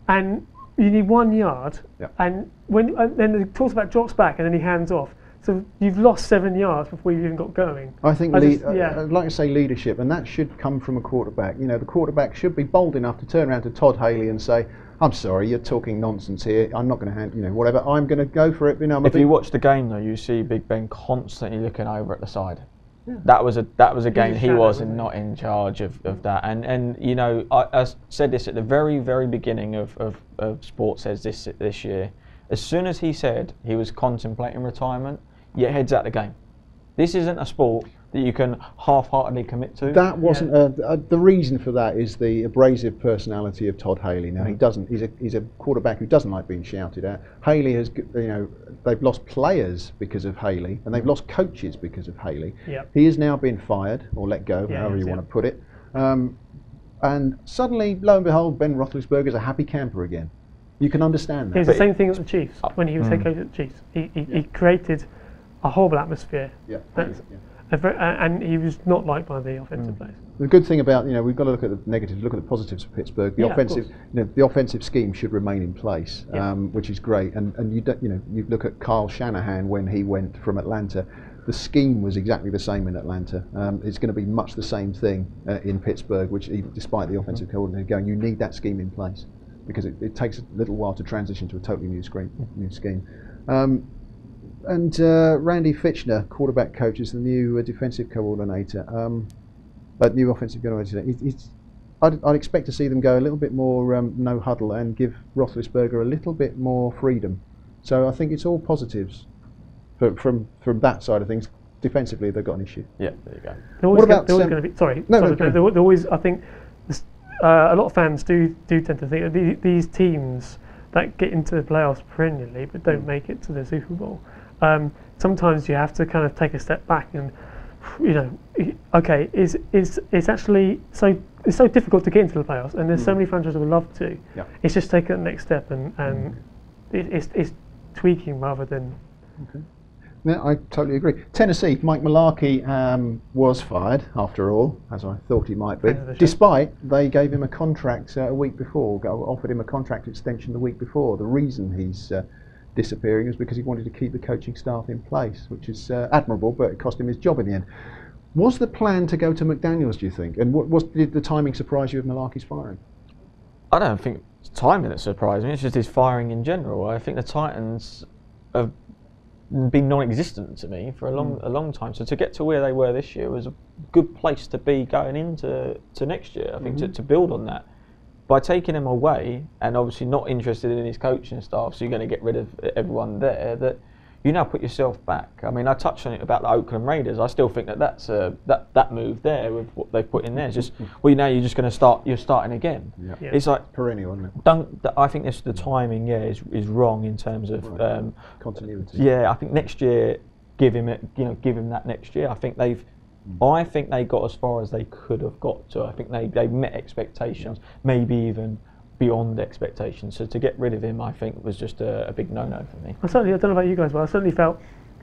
and you need 1 yard, and then the quarterback drops back and then he hands off. So you've lost 7 yards before you even got going. I think, I'd like to say leadership, and that should come from a quarterback. The quarterback should be bold enough to turn around to Todd Haley and say, "I'm sorry, you're talking nonsense here. I'm not going to hand, whatever. I'm going to go for it." If you watch the game though, you see Big Ben constantly looking over at the side. Yeah. That was a game he was not in charge of that, and I said this at the very, very beginning of SportsHeads this year. As soon as he said he was contemplating retirement, your head's out the game. This isn't a sport that you can half-heartedly commit to. That wasn't the reason for that is the abrasive personality of Todd Haley. Now he's a quarterback who doesn't like being shouted at. Haley has, they've lost players because of Haley, and they've lost coaches because of Haley. Yep. He has now been fired or let go, however you want to put it. And suddenly, lo and behold, Ben Roethlisberger's a happy camper again. You can understand that. It was the same thing at the Chiefs when he was head coach at the Chiefs. He created a horrible atmosphere. Yeah. and he was not liked by the offensive players. The good thing about, we've got to look at the negatives, look at the positives of Pittsburgh. The the offensive scheme should remain in place, which is great. And you look at Kyle Shanahan when he went from Atlanta. The scheme was exactly the same in Atlanta. It's going to be much the same thing in Pittsburgh, which despite the offensive coordinator going, you need that scheme in place because it takes a little while to transition to a totally new scheme. And Randy Fitchner, quarterback coach, is the new defensive coordinator, new offensive coordinator. I'd expect to see them go a little bit more no huddle and give Roethlisberger a little bit more freedom. So I think it's all positives from that side of things. Defensively, they've got an issue. Yeah, there you go. They're always going to be. Sorry, they're always. I think a lot of fans do tend to think that these teams that get into the playoffs perennially but don't make it to the Super Bowl. Sometimes you have to kind of take a step back and, okay, it's actually it's so difficult to get into the playoffs, and there's so many franchises who would love to. Yeah. It's just taking that next step and it's tweaking rather than. Okay. Yeah, I totally agree. Tennessee, Mike Mularkey was fired after all, as I thought he might be, despite they gave him a contract a week before, offered him a contract extension the week before. The reason he's disappearing is because he wanted to keep the coaching staff in place, which is admirable, but it cost him his job in the end. Was the plan to go to McDaniels, do you think? And did the timing surprise you with Mularkey's firing? I don't think it's timing that surprised me, it's just his firing in general. I think the Titans have been non-existent to me for a long time. So to get to where they were this year was a good place to be going into next year. I think to build on that. By taking him away and obviously not interested in his coaching staff, so you're going to get rid of everyone there, that you now put yourself back. I mean, I touched on it about the Oakland Raiders. I still think that's that move there with what they've put in there. It's just, now you're just going to you're starting again. Yeah. Yeah. It's like perennial, isn't it? I think the timing, is wrong in terms of continuity. Yeah, I think next year, give him that next year. I think they got as far as they could have got to. I think they met expectations, maybe even beyond expectations. So to get rid of him, I think, was just a big no-no for me. I don't know about you guys, but I certainly felt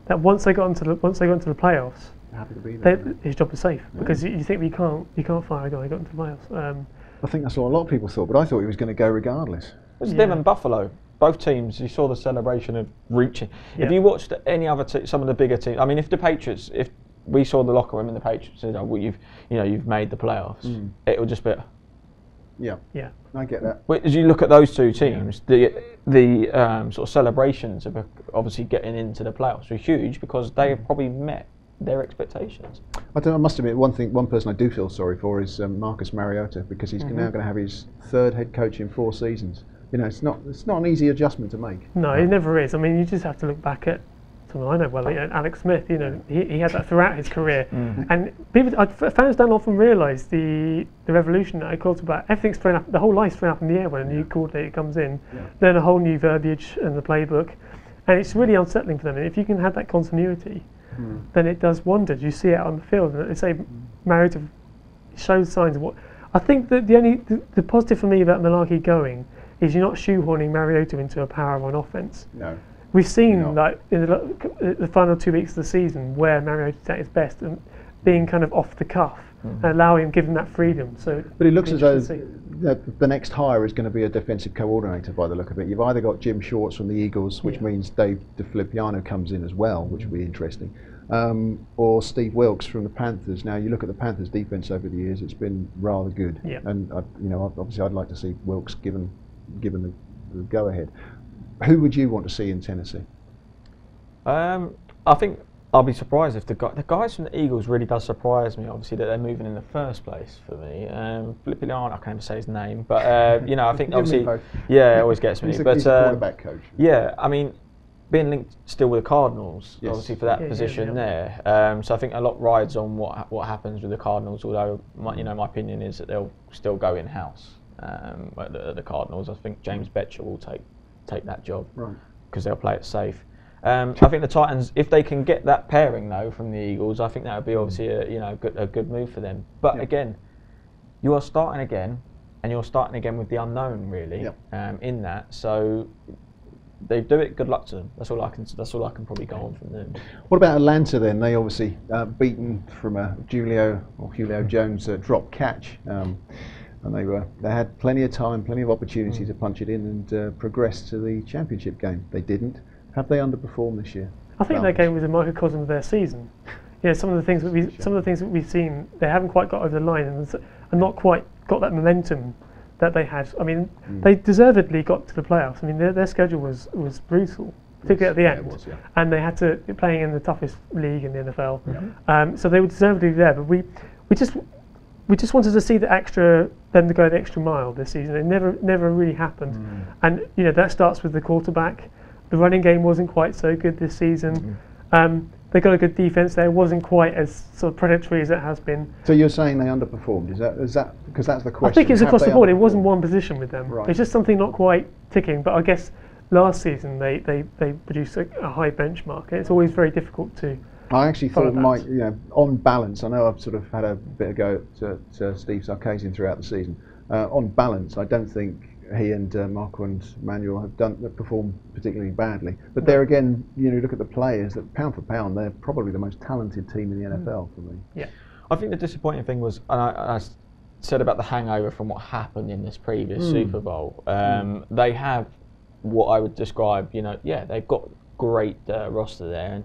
that once they got into the playoffs, happy to be there, his job was safe because you think you can't fire a guy who got into the playoffs. I think that's what a lot of people thought, but I thought he was going to go regardless. It was them and Buffalo. Both teams, you saw the celebration of reaching. Yeah. If you watched any other some of the bigger teams, I mean, if we saw the locker room and the Patriots said, "Oh, well, you've made the playoffs," it would just be. Yeah, I get that. As you look at those two teams, the sort of celebrations of obviously getting into the playoffs were huge because they have probably met their expectations. I must admit, one person I do feel sorry for is Marcus Mariota, because he's now going to have his third head coach in 4 seasons. It's not an easy adjustment to make. No, it never is. I mean, you just have to look back at. I know well, Alex Smith. He had that throughout his career, and fans don't often realise the revolution that it caused about. Everything's thrown up, the whole life's thrown up in the air when a new coordinator comes in. Then a whole new verbiage and the playbook, and it's really unsettling for them. And if you can have that continuity, then it does wonders. You see it on the field, and they say Mariota shows signs of what. I think that the positive for me about Mularkey going is you're not shoehorning Mariota into a power run offense. No. We've seen like in the final 2 weeks of the season where Mariota's at his best and being kind of off the cuff and give him that freedom. So, but it looks as though the next hire is going to be a defensive coordinator by the look of it. You've either got Jim Schwartz from the Eagles, which means Dave DeFilippino comes in as well, which will be interesting, or Steve Wilkes from the Panthers. Now you look at the Panthers' defense over the years; it's been rather good, and obviously I'd like to see Wilkes given the go ahead. Who would you want to see in Tennessee? I think I'll be surprised if the guys from the Eagles really does surprise me. Obviously, that they're moving in the first place for me. Filippiano, I can't even say his name, but I think obviously, it always gets me. He's a quarterback coach. Yeah, I mean, being linked still with the Cardinals, obviously for that position there. So I think a lot rides on what happens with the Cardinals. Although my opinion is that they'll still go in house at the Cardinals. I think James Betcher will take that job because they'll play it safe. I think the Titans, if they can get that pairing though from the Eagles, I think that would be obviously a good move for them. But again, you are starting again, and you're starting again with the unknown really in that. So they do it, good luck to them. That's all I can probably go on from them. What about Atlanta then? They obviously beaten from a Julio Jones drop catch, and they had plenty of time, plenty of opportunity to punch it in and progress to the championship game. They didn't. Have they underperformed this year? I think that game was a microcosm of their season. Some of the things that we've seen, they haven't quite got over the line and not quite got that momentum that they had. I mean, they deservedly got to the playoffs. I mean, their schedule was brutal, particularly at the end, it was, yeah. and they had to be playing in the toughest league in the NFL. So they were deservedly there, but we just wanted to see them to go the extra mile this season. It never really happened, and that starts with the quarterback. The running game wasn't quite so good this season. They got a good defense there. It wasn't quite as sort of predatory as it has been. So you're saying they underperformed? Is that because that's the question? I think it's across the board. It wasn't one position with them. Right. It's just something not quite ticking. But I guess last season they produced a high benchmark. It's always very difficult to. I actually thought on balance, I know I've sort of had a bit of go at Steve Sarkisian throughout the season. On balance, I don't think he and Marco and Manuel have performed particularly badly. But there again, look at the players. That pound for pound, they're probably the most talented team in the NFL for me. Yeah, I think the disappointing thing was, and I said about the hangover from what happened in this previous Super Bowl. They have what I would describe, they've got great roster there,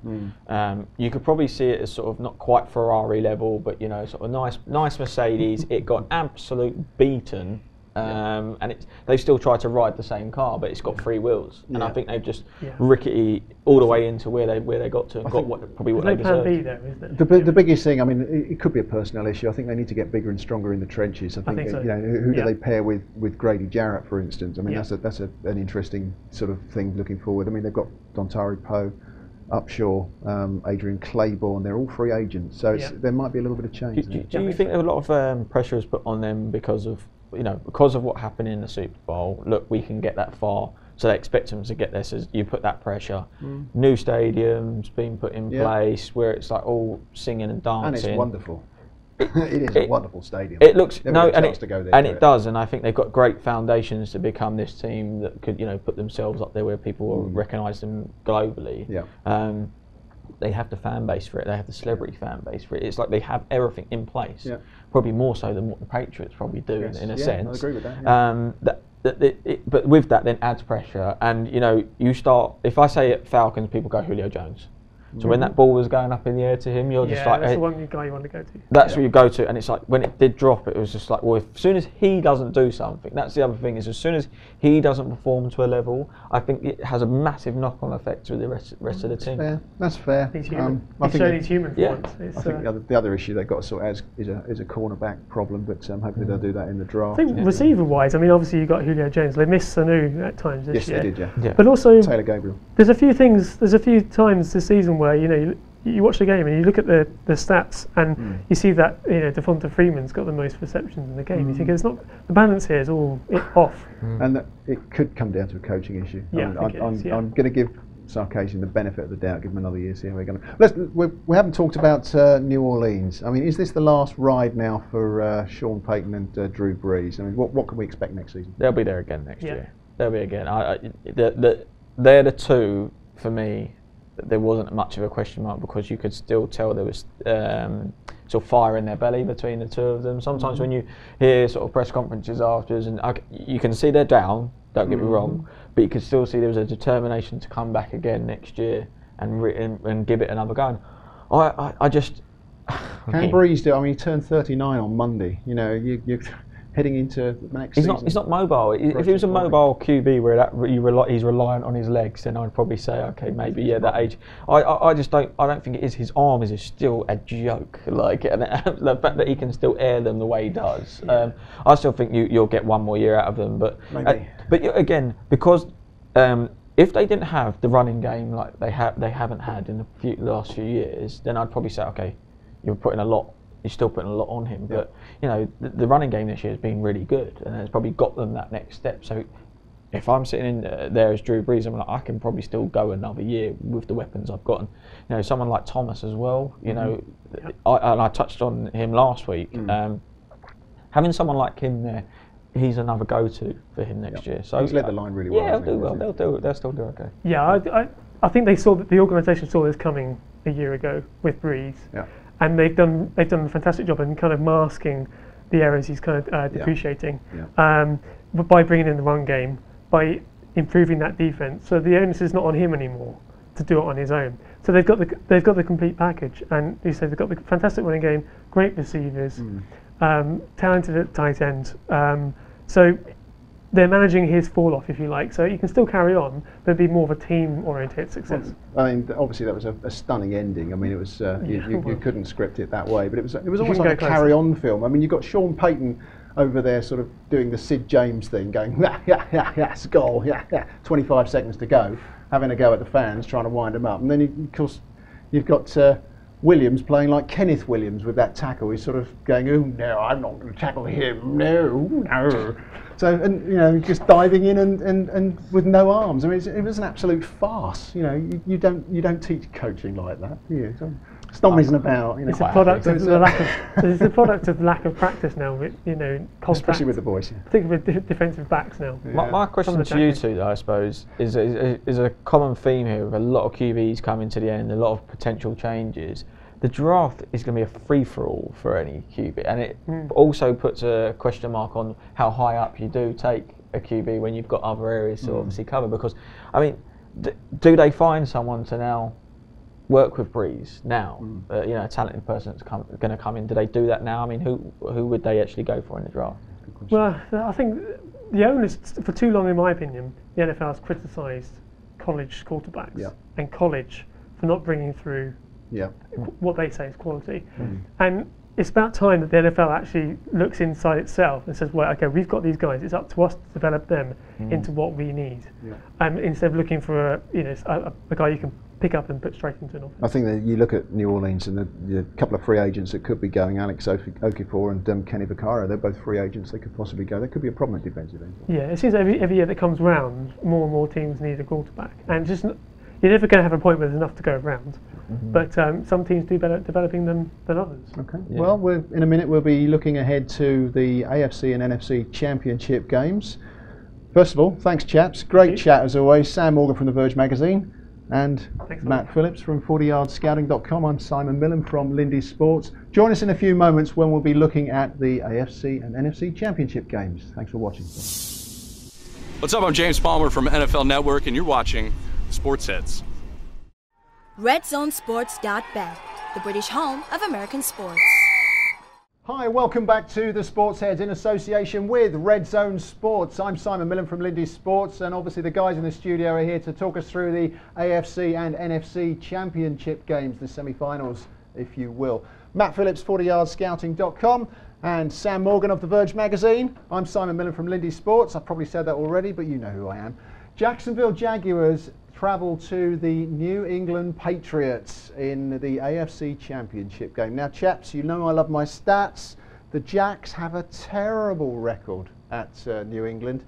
and you could probably see it as sort of not quite Ferrari level, but sort of nice Mercedes. It got absolute beaten. And they still try to ride the same car, but it's got 3 wheels, and I think they've just rickety all the way into where they got to and got what they deserved. Plan B there, isn't there? The biggest thing, I mean, it could be a personnel issue. I think they need to get bigger and stronger in the trenches. I think so. Who do they pair with Grady Jarrett, for instance? I mean, that's an interesting sort of thing looking forward. I mean, they've got Dontari Poe, Upshaw, Adrian Claiborne. They're all free agents, so there might be a little bit of change. Do you think a lot of pressure is put on them because of what happened in the Super Bowl? Look, we can get that far, so they expect them to get there. So you put that pressure. New stadiums being put in place where it's like all singing and dancing. And it's wonderful. It is a wonderful stadium. It looks it does, and I think they've got great foundations to become this team that could put themselves up there where people will recognise them globally. Yeah. They have the fan base for it. They have the celebrity fan base for it. It's like they have everything in place. Yeah. Probably more so than what the Patriots probably do in a sense. I agree with that. Yeah. But with that, then adds pressure. And you start. If I say it Falcons, people go Julio Jones. So when that ball was going up in the air to him, you're just like, that's the one guy you want to go to. That's where you go to, and it's like when it did drop, it was just like, well, as soon as he doesn't do something, that's the other thing is as soon as he doesn't perform to a level, I think it has a massive knock-on effect with the rest of the team. That's fair. He's human. He's shown he's human for once. I think the other issue they've got to sort out is a cornerback problem, but hopefully they'll do that in the draft. I think receiver-wise, I mean, obviously you've got Julio Jones. They missed Sanu at times this year. Yes, they did, yeah. But also Taylor Gabriel. There's a few times this season where you watch the game and you look at the stats and you see that Devonta Freeman's got the most receptions in the game. You think it's not the balance here is all off, and that it could come down to a coaching issue. Yeah, I'm going to give Sarkisian the benefit of the doubt, give him another year, see how we're going to. We haven't talked about New Orleans. I mean, is this the last ride now for Sean Payton and Drew Brees? I mean, what can we expect next season? They'll be there again next year. They'll be again. They're the two for me. There wasn't much of a question mark because you could still tell there was sort of fire in their belly between the two of them. Sometimes when you hear sort of press conferences afterwards, and you can see they're down, don't get me wrong, but you can still see there was a determination to come back again next year and give it another go. And I just... Can Breeze do? I mean, he turned 39 on Monday. You heading into the next season. He's not mobile. If he was a mobile QB where he's reliant on his legs, then I'd probably say, okay, maybe that age. I just don't. I don't think it is. His arm is still a joke. Like and the fact that he can still air them the way he does. I still think you'll get one more year out of them. But again, because if they didn't have the running game like they haven't had in the last few years, then I'd probably say, okay, you're still putting a lot on him, but the running game this year has been really good, and it's probably got them that next step. So if I'm sitting in there as Drew Brees, I'm like, I can probably still go another year with the weapons I've got. And someone like Thomas as well. I touched on him last week. Having someone like him there, he's another go-to for him next year. So he's led the line really well. Yeah, they'll do well. They'll still do okay. Yeah, I think they saw that the organisation saw this coming a year ago with Breeze, and they've done a fantastic job in kind of masking the areas he's kind of depreciating, but by bringing in the run game, by improving that defence. So the onus is not on him anymore to do it on his own. So they've got the complete package, and you say they've got the fantastic running game, great receivers, talented at tight end. So they're managing his fall off, if you like. So you can still carry on, but be more of a team-oriented success. Well, I mean, obviously that was a stunning ending. I mean, it was you couldn't script it that way, but it was almost like a carry-on film. I mean, you've got Sean Payton over there, sort of doing the Sid James thing, going goal, 25 seconds to go, having a go at the fans, trying to wind them up, and then of course you've got Williams playing like Kenneth Williams with that tackle. He's sort of going, oh no, I'm not going to tackle him, no. So, and just diving in and with no arms. I mean, it was an absolute farce. You don't teach coaching like that, do you? So, stomping about. It's a product of the lack of. It's a product of lack of practice now. With contact, especially with the boys. Particularly with defensive backs now. Yeah. My question to you two, though, I suppose, is a common theme here with a lot of QBs coming to the end, a lot of potential changes. The draft is going to be a free-for-all for any QB, and it also puts a question mark on how high up you do take a QB when you've got other areas to obviously cover. Because, I mean, do they find someone to now work with Breeze now? A talented person that's going to come in. Do they do that now? I mean, who would they actually go for in the draft? Well, I think the owners, for too long, in my opinion, the NFL has criticised college quarterbacks and college for not bringing through what they say is quality. And it's about time that the NFL actually looks inside itself and says, well, okay, we've got these guys, it's up to us to develop them into what we need. Instead of looking for a guy you can pick up and put straight into an offense. I think that you look at New Orleans and the couple of free agents that could be going, Alex Okafor and Kenny Vaccaro, they're both free agents, they could possibly go. There could be a problem at defensive end. Yeah, it seems every year that comes round, more and more teams need a quarterback. And just you're never going to have a point where there's enough to go around. But some teams do better at developing them than others. Okay. Yeah. Well, in a minute we'll be looking ahead to the AFC and NFC Championship games. First of all, thanks chaps. Great chat as always. Sam Morgan from The Verge magazine and Matt Phillips from 40yardscouting.com. I'm Simon Millen from Lindy Sports. Join us in a few moments when we'll be looking at the AFC and NFC Championship games. Thanks for watching. What's up? I'm James Palmer from NFL Network, and you're watching SportsHeads. RedZoneSports.bet, the British home of American sports. Hi, welcome back to the SportsHeads in association with Red Zone Sports. I'm Simon Millen from Lindy Sports, and obviously the guys in the studio are here to talk us through the AFC and NFC Championship games, the semi-finals, if you will. Matt Phillips, 40yardscouting.com, and Sam Morgan of The Verge magazine. I'm Simon Millen from Lindy Sports. I've probably said that already, but you know who I am. Jacksonville Jaguars travel to the New England Patriots in the AFC Championship game. Now, chaps, you know I love my stats. The Jacks have a terrible record at New England.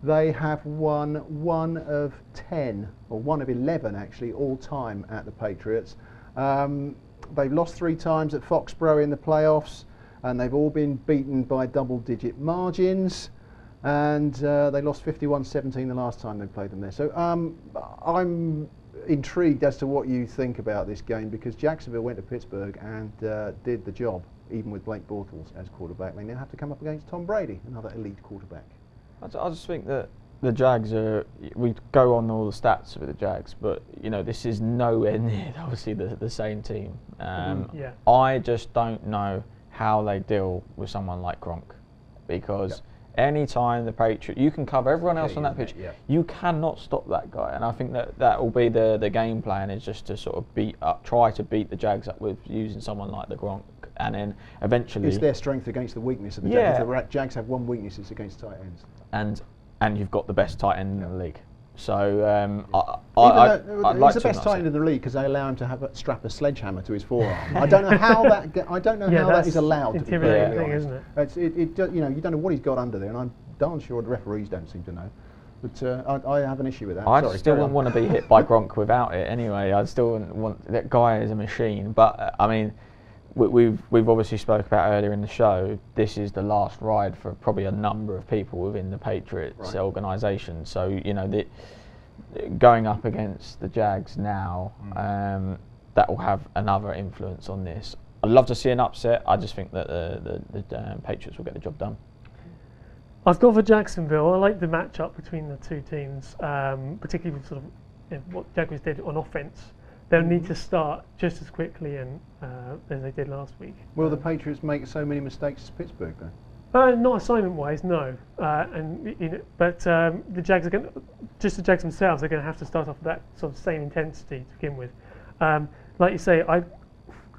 They have won 1 of 10, or 1 of 11 actually, all time at the Patriots. They've lost 3 times at Foxborough in the playoffs, and they've all been beaten by double-digit margins. And they lost 51-17 the last time they played them there. So I'm intrigued as to what you think about this game, because Jacksonville went to Pittsburgh and did the job, even with Blake Bortles as quarterback. They now have to come up against Tom Brady, another elite quarterback. I just think that the Jags are, we go on all the stats with the Jags, but this is nowhere near obviously the same team. I just don't know how they deal with someone like Gronk, because anytime the Patriots, you can cover everyone else on that pitch, you cannot stop that guy. And I think that will be the game plan, is just to sort of try to beat the Jags up with using someone like the Gronk, and then eventually. It's their strength against the weakness of the Jags. The Jags have one weakness, it's against tight ends. And you've got the best tight end in the league. So he's the best tight end in the league because they allow him to strap a sledgehammer to his forearm. I don't know how that. I don't know how that is allowed. Intimidating thing, isn't it? You don't know what he's got under there, and I'm darn sure the referees don't seem to know. But I have an issue with that. I still wouldn't want to be hit by Gronk without it. Anyway, I still wouldn't want. That guy is a machine. But I mean, we've obviously spoke about earlier in the show. This is the last ride for probably a number of people within the Patriots organisation. So going up against the Jags now, that will have another influence on this. I'd love to see an upset. I just think that the Patriots will get the job done. I've gone for Jacksonville. I like the matchup between the two teams, particularly with sort of what Jaguars did on offense. They'll need to start just as quickly as they did last week. Will the Patriots make so many mistakes as Pittsburgh then? Not assignment-wise, no. But the Jags are going, just the Jags themselves, are going to have to start off with that sort of same intensity to begin with. Like you say, I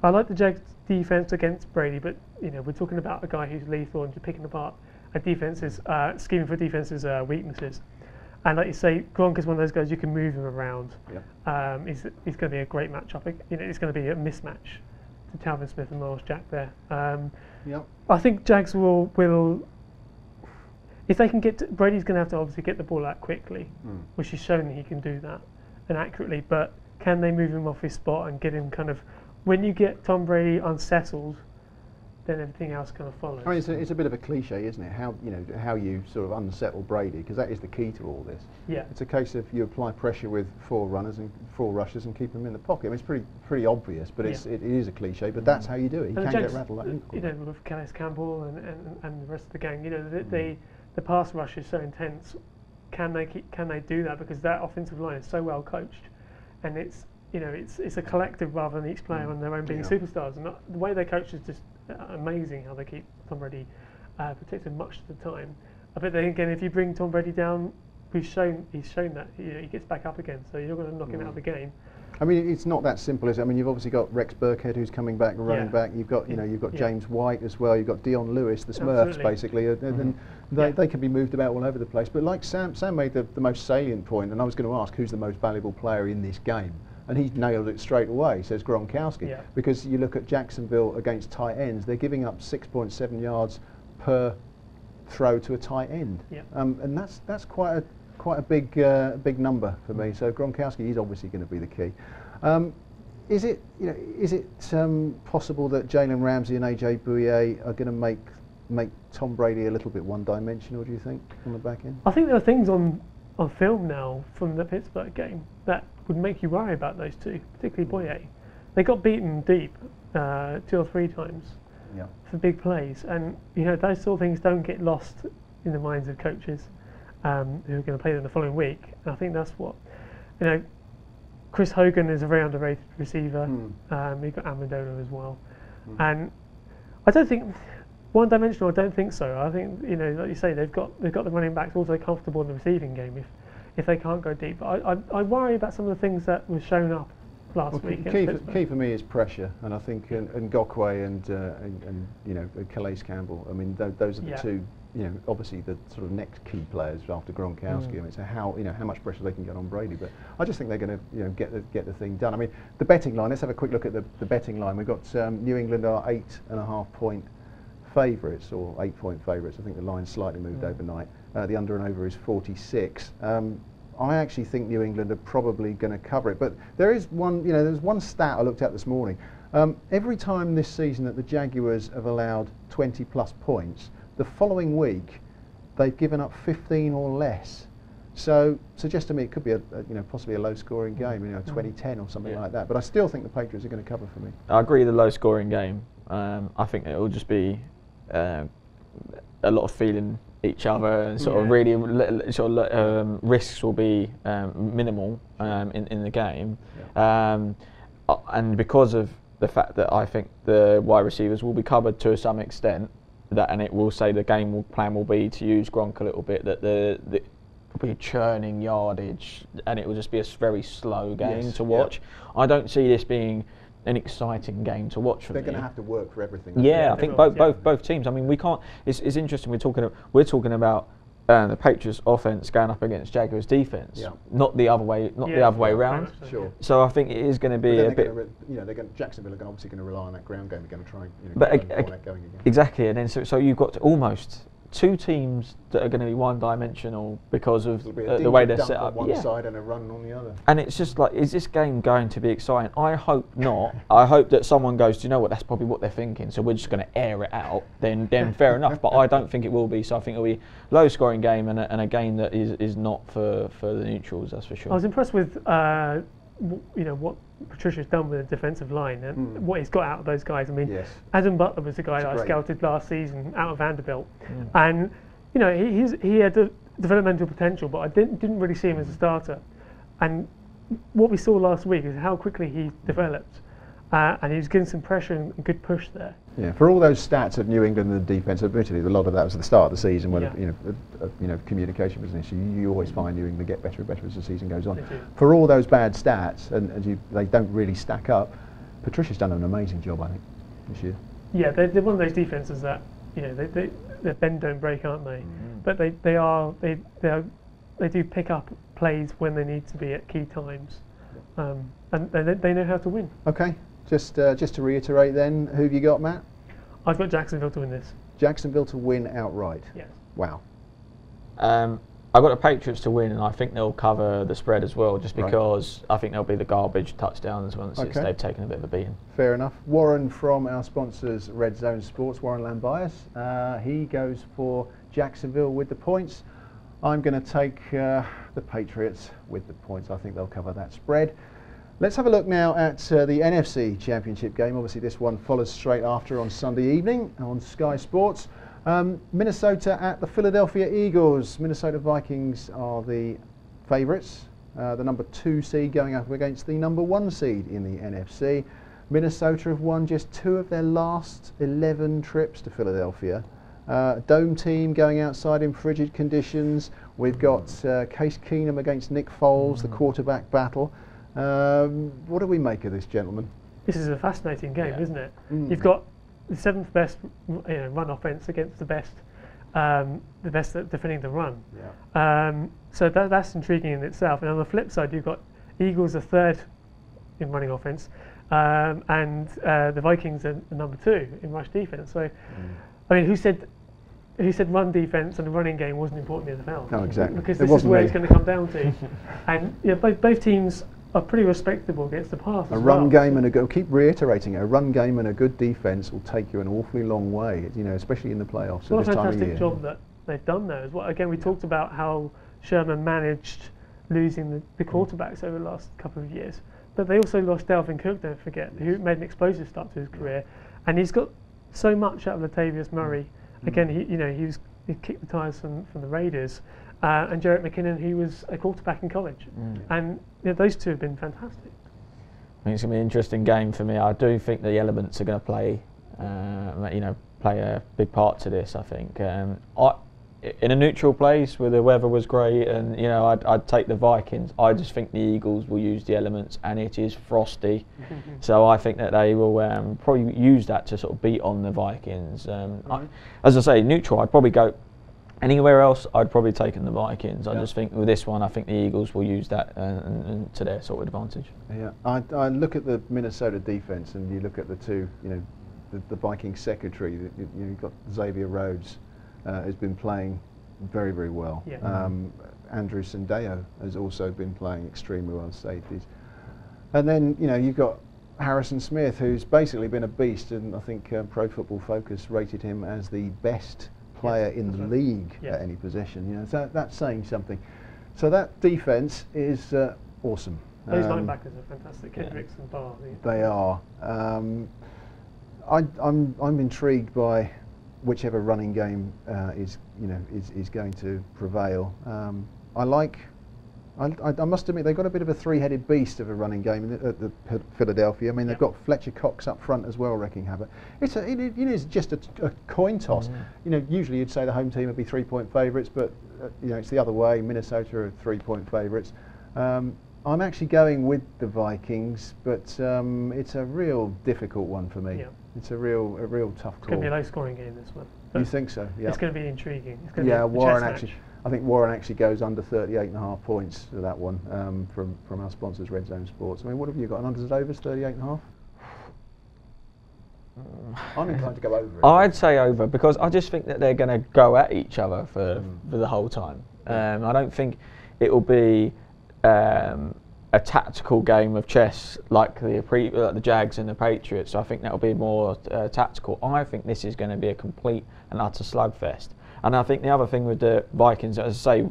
like the Jags defense against Brady, but we're talking about a guy who's lethal and just picking apart a defense's scheming for defense's weaknesses. And like you say, Gronk is one of those guys you can move him around. Yep. He's going to be a great matchup. It's going to be a mismatch to Talvin Smith and Miles Jack there. Yep. I think Jags will if they can get Brady's going to have to obviously get the ball out quickly, which he's shown that he can do that and accurately. But can they move him off his spot and get him kind of, when you get Tom Brady unsettled, then everything else kind of follows. I mean, it's a bit of a cliche, isn't it? How you sort of unsettle Brady, because that is the key to all this. Yeah. It's a case of you apply pressure with 4 runners and 4 rushers and keep them in the pocket. I mean, it's pretty obvious, but it is a cliche. But that's how you do it. You can't get rattled like that. With Calais Campbell and the rest of the gang, the pass rush is so intense. Can they do that? Because that offensive line is so well coached, and it's a collective rather than each player on their own being superstars. And the way they coach is just amazing. How they keep Tom Brady protected much of the time. But then again, if you bring Tom Brady down, he's shown that he gets back up again. So you're going to knock him out of the game. I mean, it's not that simple, is it? I mean, you've obviously got Rex Burkhead, who's coming back, running back. You've got James White as well. You've got Dion Lewis, the Smurfs, basically, and they can be moved about all over the place. But like Sam made the most salient point, and I was going to ask who's the most valuable player in this game. And he nailed it straight away, says Gronkowski. Because you look at Jacksonville against tight ends, they're giving up 6.7 yards per throw to a tight end. And that's quite a big number for me. So Gronkowski is obviously going to be the key. Is it possible that Jalen Ramsey and AJ Bouye are going to make Tom Brady a little bit one-dimensional, do you think, on the back end? I think there are things on film now from the Pittsburgh game that would make you worry about those two, particularly Bouye. They got beaten deep 2 or 3 times for big plays, and those sort of things don't get lost in the minds of coaches who are going to play them the following week. And I think that's what Chris Hogan is a very underrated receiver. We've got Amendola as well, and I don't think one-dimensional. I don't think so. I think like you say, they've got the running backs also comfortable in the receiving game if they can't go deep. But I worry about some of the things that were shown up last week. Key for me is pressure, and I think Ngakwe and Calais Campbell. I mean, those are the two. Obviously the sort of next key players after Gronkowski. I mean, so how much pressure they can get on Brady, but I just think they're going to get the thing done. I mean, the betting line. Let's have a quick look at the betting line. We've got New England are 8.5 point favourites, or 8 point favourites. I think the line slightly moved overnight. The under and over is 46. I actually think New England are probably going to cover it, but there is one. There's one stat I looked at this morning. Every time this season that the Jaguars have allowed 20 plus points, the following week they've given up 15 or less. So suggest to me it could be possibly a low-scoring game, 20-10 or something like that. But I still think the Patriots are going to cover for me. I agree, the low-scoring game. I think it will just be a lot of feeling each other, and sort of really risks will be minimal in the game, and because of the fact that I think the wide receivers will be covered to some extent, and it will say the game plan will be to use Gronk a little bit, that the probably churning yardage, and it will just be a very slow game to watch. I don't see this being an exciting game to watch. They're going to have to work for everything. I think both teams. I mean, we can't. It's interesting. We're talking about the Patriots' offense going up against Jaguars' defense, not the other way, around. Sure. So I think it is going to be a bit. Jacksonville are obviously going to rely on that ground game. They're going to try and that going again. Exactly, and then so you've got to almost two teams that are going to be one-dimensional because of There'll be a the way they're dunk set on up. one side and a run on the other. And it's just like, is this game going to be exciting? I hope not. I hope that someone goes, do you know what, that's probably what they're thinking, so we're just going to air it out. Then fair enough. But I don't think it will be. So I think it'll be a low-scoring game and a game that is not for the neutrals. That's for sure. I was impressed with what Patricia's done with the defensive line and what he's got out of those guys. I mean, Adam Butler was the guy that I scouted last season out of Vanderbilt, and he had the developmental potential, but I didn't really see him as a starter. And what we saw last week is how quickly he developed, and he was getting some pressure and good push there. Yeah, for all those stats of New England and the defence, admittedly, a lot of that was at the start of the season when communication was an issue. You always find New England get better and better as the season goes on. For all those bad stats, and they don't really stack up, Patricia's done an amazing job, I think, this year. Yeah, they're one of those defences that they're bend don't break, aren't they? But they do pick up plays when they need to be at key times, and they know how to win. Okay. Just to reiterate then, who have you got, Matt? I've got Jacksonville to win this. Jacksonville to win outright? Yes. Wow. I've got the Patriots to win, and I think they'll cover the spread as well, just because I think they'll be the garbage touchdowns once they've taken a bit of a beating. Fair enough. Warren from our sponsors, Red Zone Sports, Warren Lambias, he goes for Jacksonville with the points. I'm going to take the Patriots with the points. I think they'll cover that spread. Let's have a look now at the NFC Championship game. Obviously this one follows straight after on Sunday evening on Sky Sports. Minnesota at the Philadelphia Eagles. Minnesota Vikings are the favourites. The number 2 seed going up against the number 1 seed in the NFC. Minnesota have won just 2 of their last 11 trips to Philadelphia. Dome team going outside in frigid conditions. We've got Case Keenum against Nick Foles, the quarterback battle. What do we make of this, gentlemen? This is a fascinating game, isn't it? You've got the 7th best run offense against the best at defending the run. So that's intriguing in itself. And on the flip side, you've got Eagles are 3rd in running offense, and the Vikings are number 2 in rush defense. So, I mean, who said run defense and the running game wasn't important in the NFL? No, exactly. Because this is where it's going to come down to. And both teams are pretty respectable against the pass. A run game and keep reiterating it, a run game and a good defence will take you an awfully long way, especially in the playoffs. What a fantastic job that they've done there as well. Again, we talked about how Sherman managed losing the quarterbacks over the last couple of years, but they also lost Dalvin Cook, don't forget, who made an explosive start to his career, and he's got so much out of Latavius Murray. Again, he kicked the tires from the Raiders. And Jerick McKinnon, he was a quarterback in college. And those two have been fantastic. I think it's going to be an interesting game for me. I do think the elements are going to play a big part to this, I think. In a neutral place where the weather was great and, I'd take the Vikings. I just think the Eagles will use the elements and it is frosty. So I think that they will probably use that to sort of beat on the Vikings. As I say, neutral, I'd probably go. Anywhere else, I'd probably taken the Vikings. I just think with this one, I think the Eagles will use that and to their sort of advantage. Yeah, I look at the Minnesota defence and you look at the two, the Vikings secretary. You've got Xavier Rhodes, has been playing very, very well. Andrew Sandeo has also been playing extremely well as safeties. And then, you've got Harrison Smith, who's basically been a beast, and I think Pro Football Focus rated him as the best player in the league at any position. So that's saying something. So that defence is awesome. Those linebackers are fantastic. Kendricks and Barr. They are. I'm intrigued by whichever running game is going to prevail. I must admit they've got a bit of a 3-headed beast of a running game at the Philadelphia. I mean, they've got Fletcher Cox up front as well, wrecking havoc. It's just a coin toss. Usually you'd say the home team would be 3-point favourites, but it's the other way. Minnesota are 3-point favourites. I'm actually going with the Vikings, but it's a real difficult one for me. It's a real tough call. It's going to be a low-scoring game, this one. You think so? Yeah. It's going to be intriguing. It's going to be Warren actually. I think Warren actually goes under 38.5 points for that one from our sponsors, Red Zone Sports. I mean, what have you got? An unders and overs, 38.5? I'm inclined to go over it. I'd say over, because I just think that they're going to go at each other for the whole time. I don't think it will be a tactical game of chess like the Jags and the Patriots. I think that will be more tactical. I think this is going to be a complete and utter slugfest. And I think the other thing with the Vikings, as I say,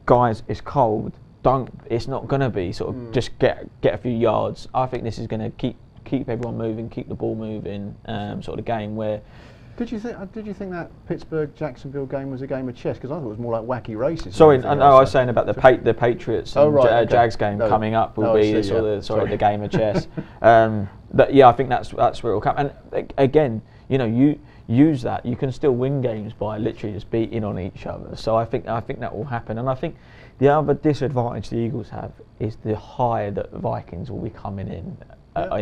guys, it's cold. It's not going to be sort of just get a few yards. I think this is going to keep everyone moving, keep the ball moving, sort of the game where. Did you think that Pittsburgh-Jacksonville game was a game of chess? Because I thought it was more like wacky races. Sorry, no, I was saying about the Patriots and Jags game coming up will be the game of chess. But yeah, I think that's where it will come. And again, you use that. You can still win games by literally just beating on each other. So I think that will happen. And I think the other disadvantage the Eagles have is the high that the Vikings will be coming in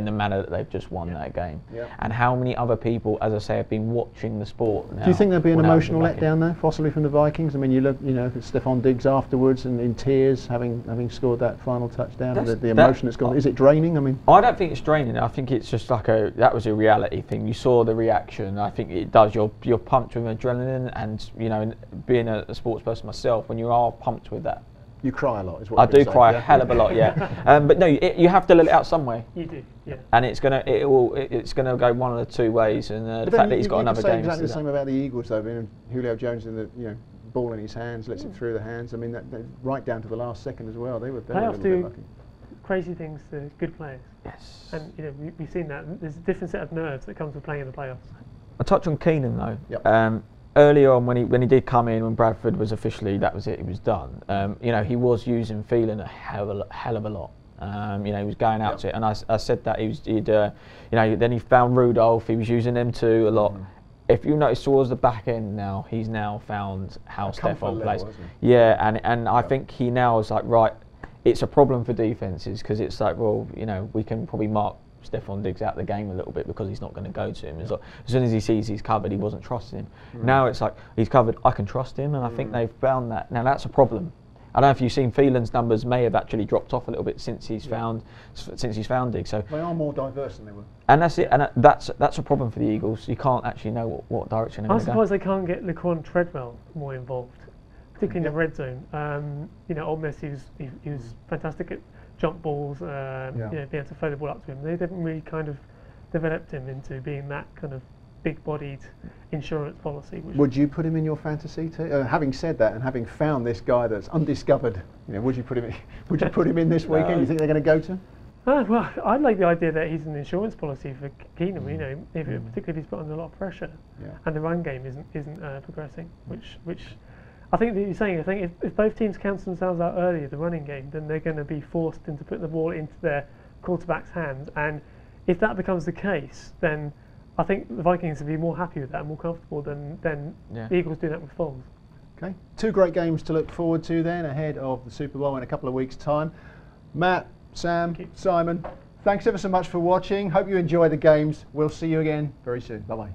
the manner that they've just won that game. And how many other people, as I say, have been watching the sport now. Do you think there'll be an emotional letdown there, possibly from the Vikings? I mean, you look, at Stephon Diggs afterwards and in tears, having scored that final touchdown. The emotion that's gone. Is it draining? I mean, I don't think it's draining. I think it's just like that was a reality thing. You saw the reaction. I think it does. You're pumped with adrenaline, and being a sports person myself, when you are pumped with that. You cry a lot, is what I do cry a hell of a lot, yeah. But no, you have to let it out some way. You do, yeah. And it's gonna go one of the two ways. And the fact that he's got another game. Exactly the same about the Eagles, though. I mean, Julio Jones in the ball in his hands, lets it through the hands. I mean, that right down to the last second as well. They were a little bit lucky. Crazy things to good players. Yes. And we've seen that. There's a different set of nerves that comes with playing in the playoffs. I touch on Keenan though. Yep. Earlier on, when he did come in, when Bradford was officially, that was it, he was done. He was using Phelan a hell of a lot. He was going out to it, and I said that then he found Rudolph. He was using them too a lot. If you notice towards the back end now, he's now found how Stephon plays. Yeah, and I think he now is like, right, it's a problem for defences because it's like, well, we can probably mark Stephon Diggs out of the game a little bit because he's not going to go to him. It's like, as soon as he sees he's covered, he wasn't trusting him. Now it's like he's covered, I can trust him, and I think they've found that. Now that's a problem. I don't know if you've seen Phelan's numbers may have actually dropped off a little bit since he's found Diggs. So they are more diverse than they were. And that's it. And that's a problem for the Eagles. You can't actually know what direction they're going to go. I'm surprised they can't get Laquan Treadwell more involved, particularly in the red zone. Ole Miss, he was fantastic at jump balls, being able to throw the ball up to him. They haven't really kind of developed him into being that kind of big-bodied insurance policy. Would you put him in your fantasy too? Having said that, and having found this guy that's undiscovered, would you put him in? Would you put him in this weekend? You think they're going to go to him? Well, I like the idea that he's an insurance policy for Keenum. Particularly if he's put under a lot of pressure, and the run game isn't progressing, which. I think that you're saying. I think if both teams cancel themselves out early, the running game, then they're going to be forced into putting the ball into their quarterback's hands. And if that becomes the case, then I think the Vikings will be more happy with that and more comfortable than the Eagles do that with Foles. Okay, 2 great games to look forward to then ahead of the Super Bowl in a couple of weeks' time. Matt, Sam, Simon, thanks ever so much for watching. Hope you enjoy the games. We'll see you again very soon. Bye-bye.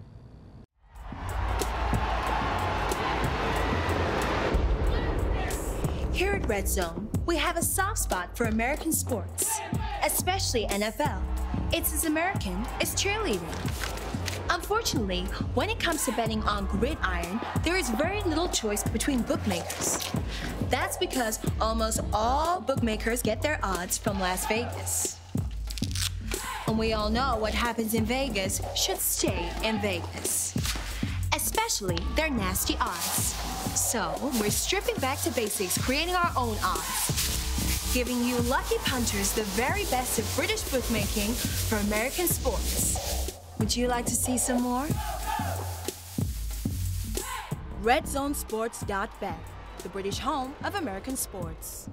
Here at Red Zone, we have a soft spot for American sports, especially NFL. It's as American as cheerleading. Unfortunately, when it comes to betting on gridiron, there is very little choice between bookmakers. That's because almost all bookmakers get their odds from Las Vegas. And we all know what happens in Vegas should stay in Vegas, especially their nasty odds. So we're stripping back to basics, creating our own odds, giving you lucky punters the very best of British bookmaking for American sports. Would you like to see some more? RedZoneSports.bet, the British home of American sports.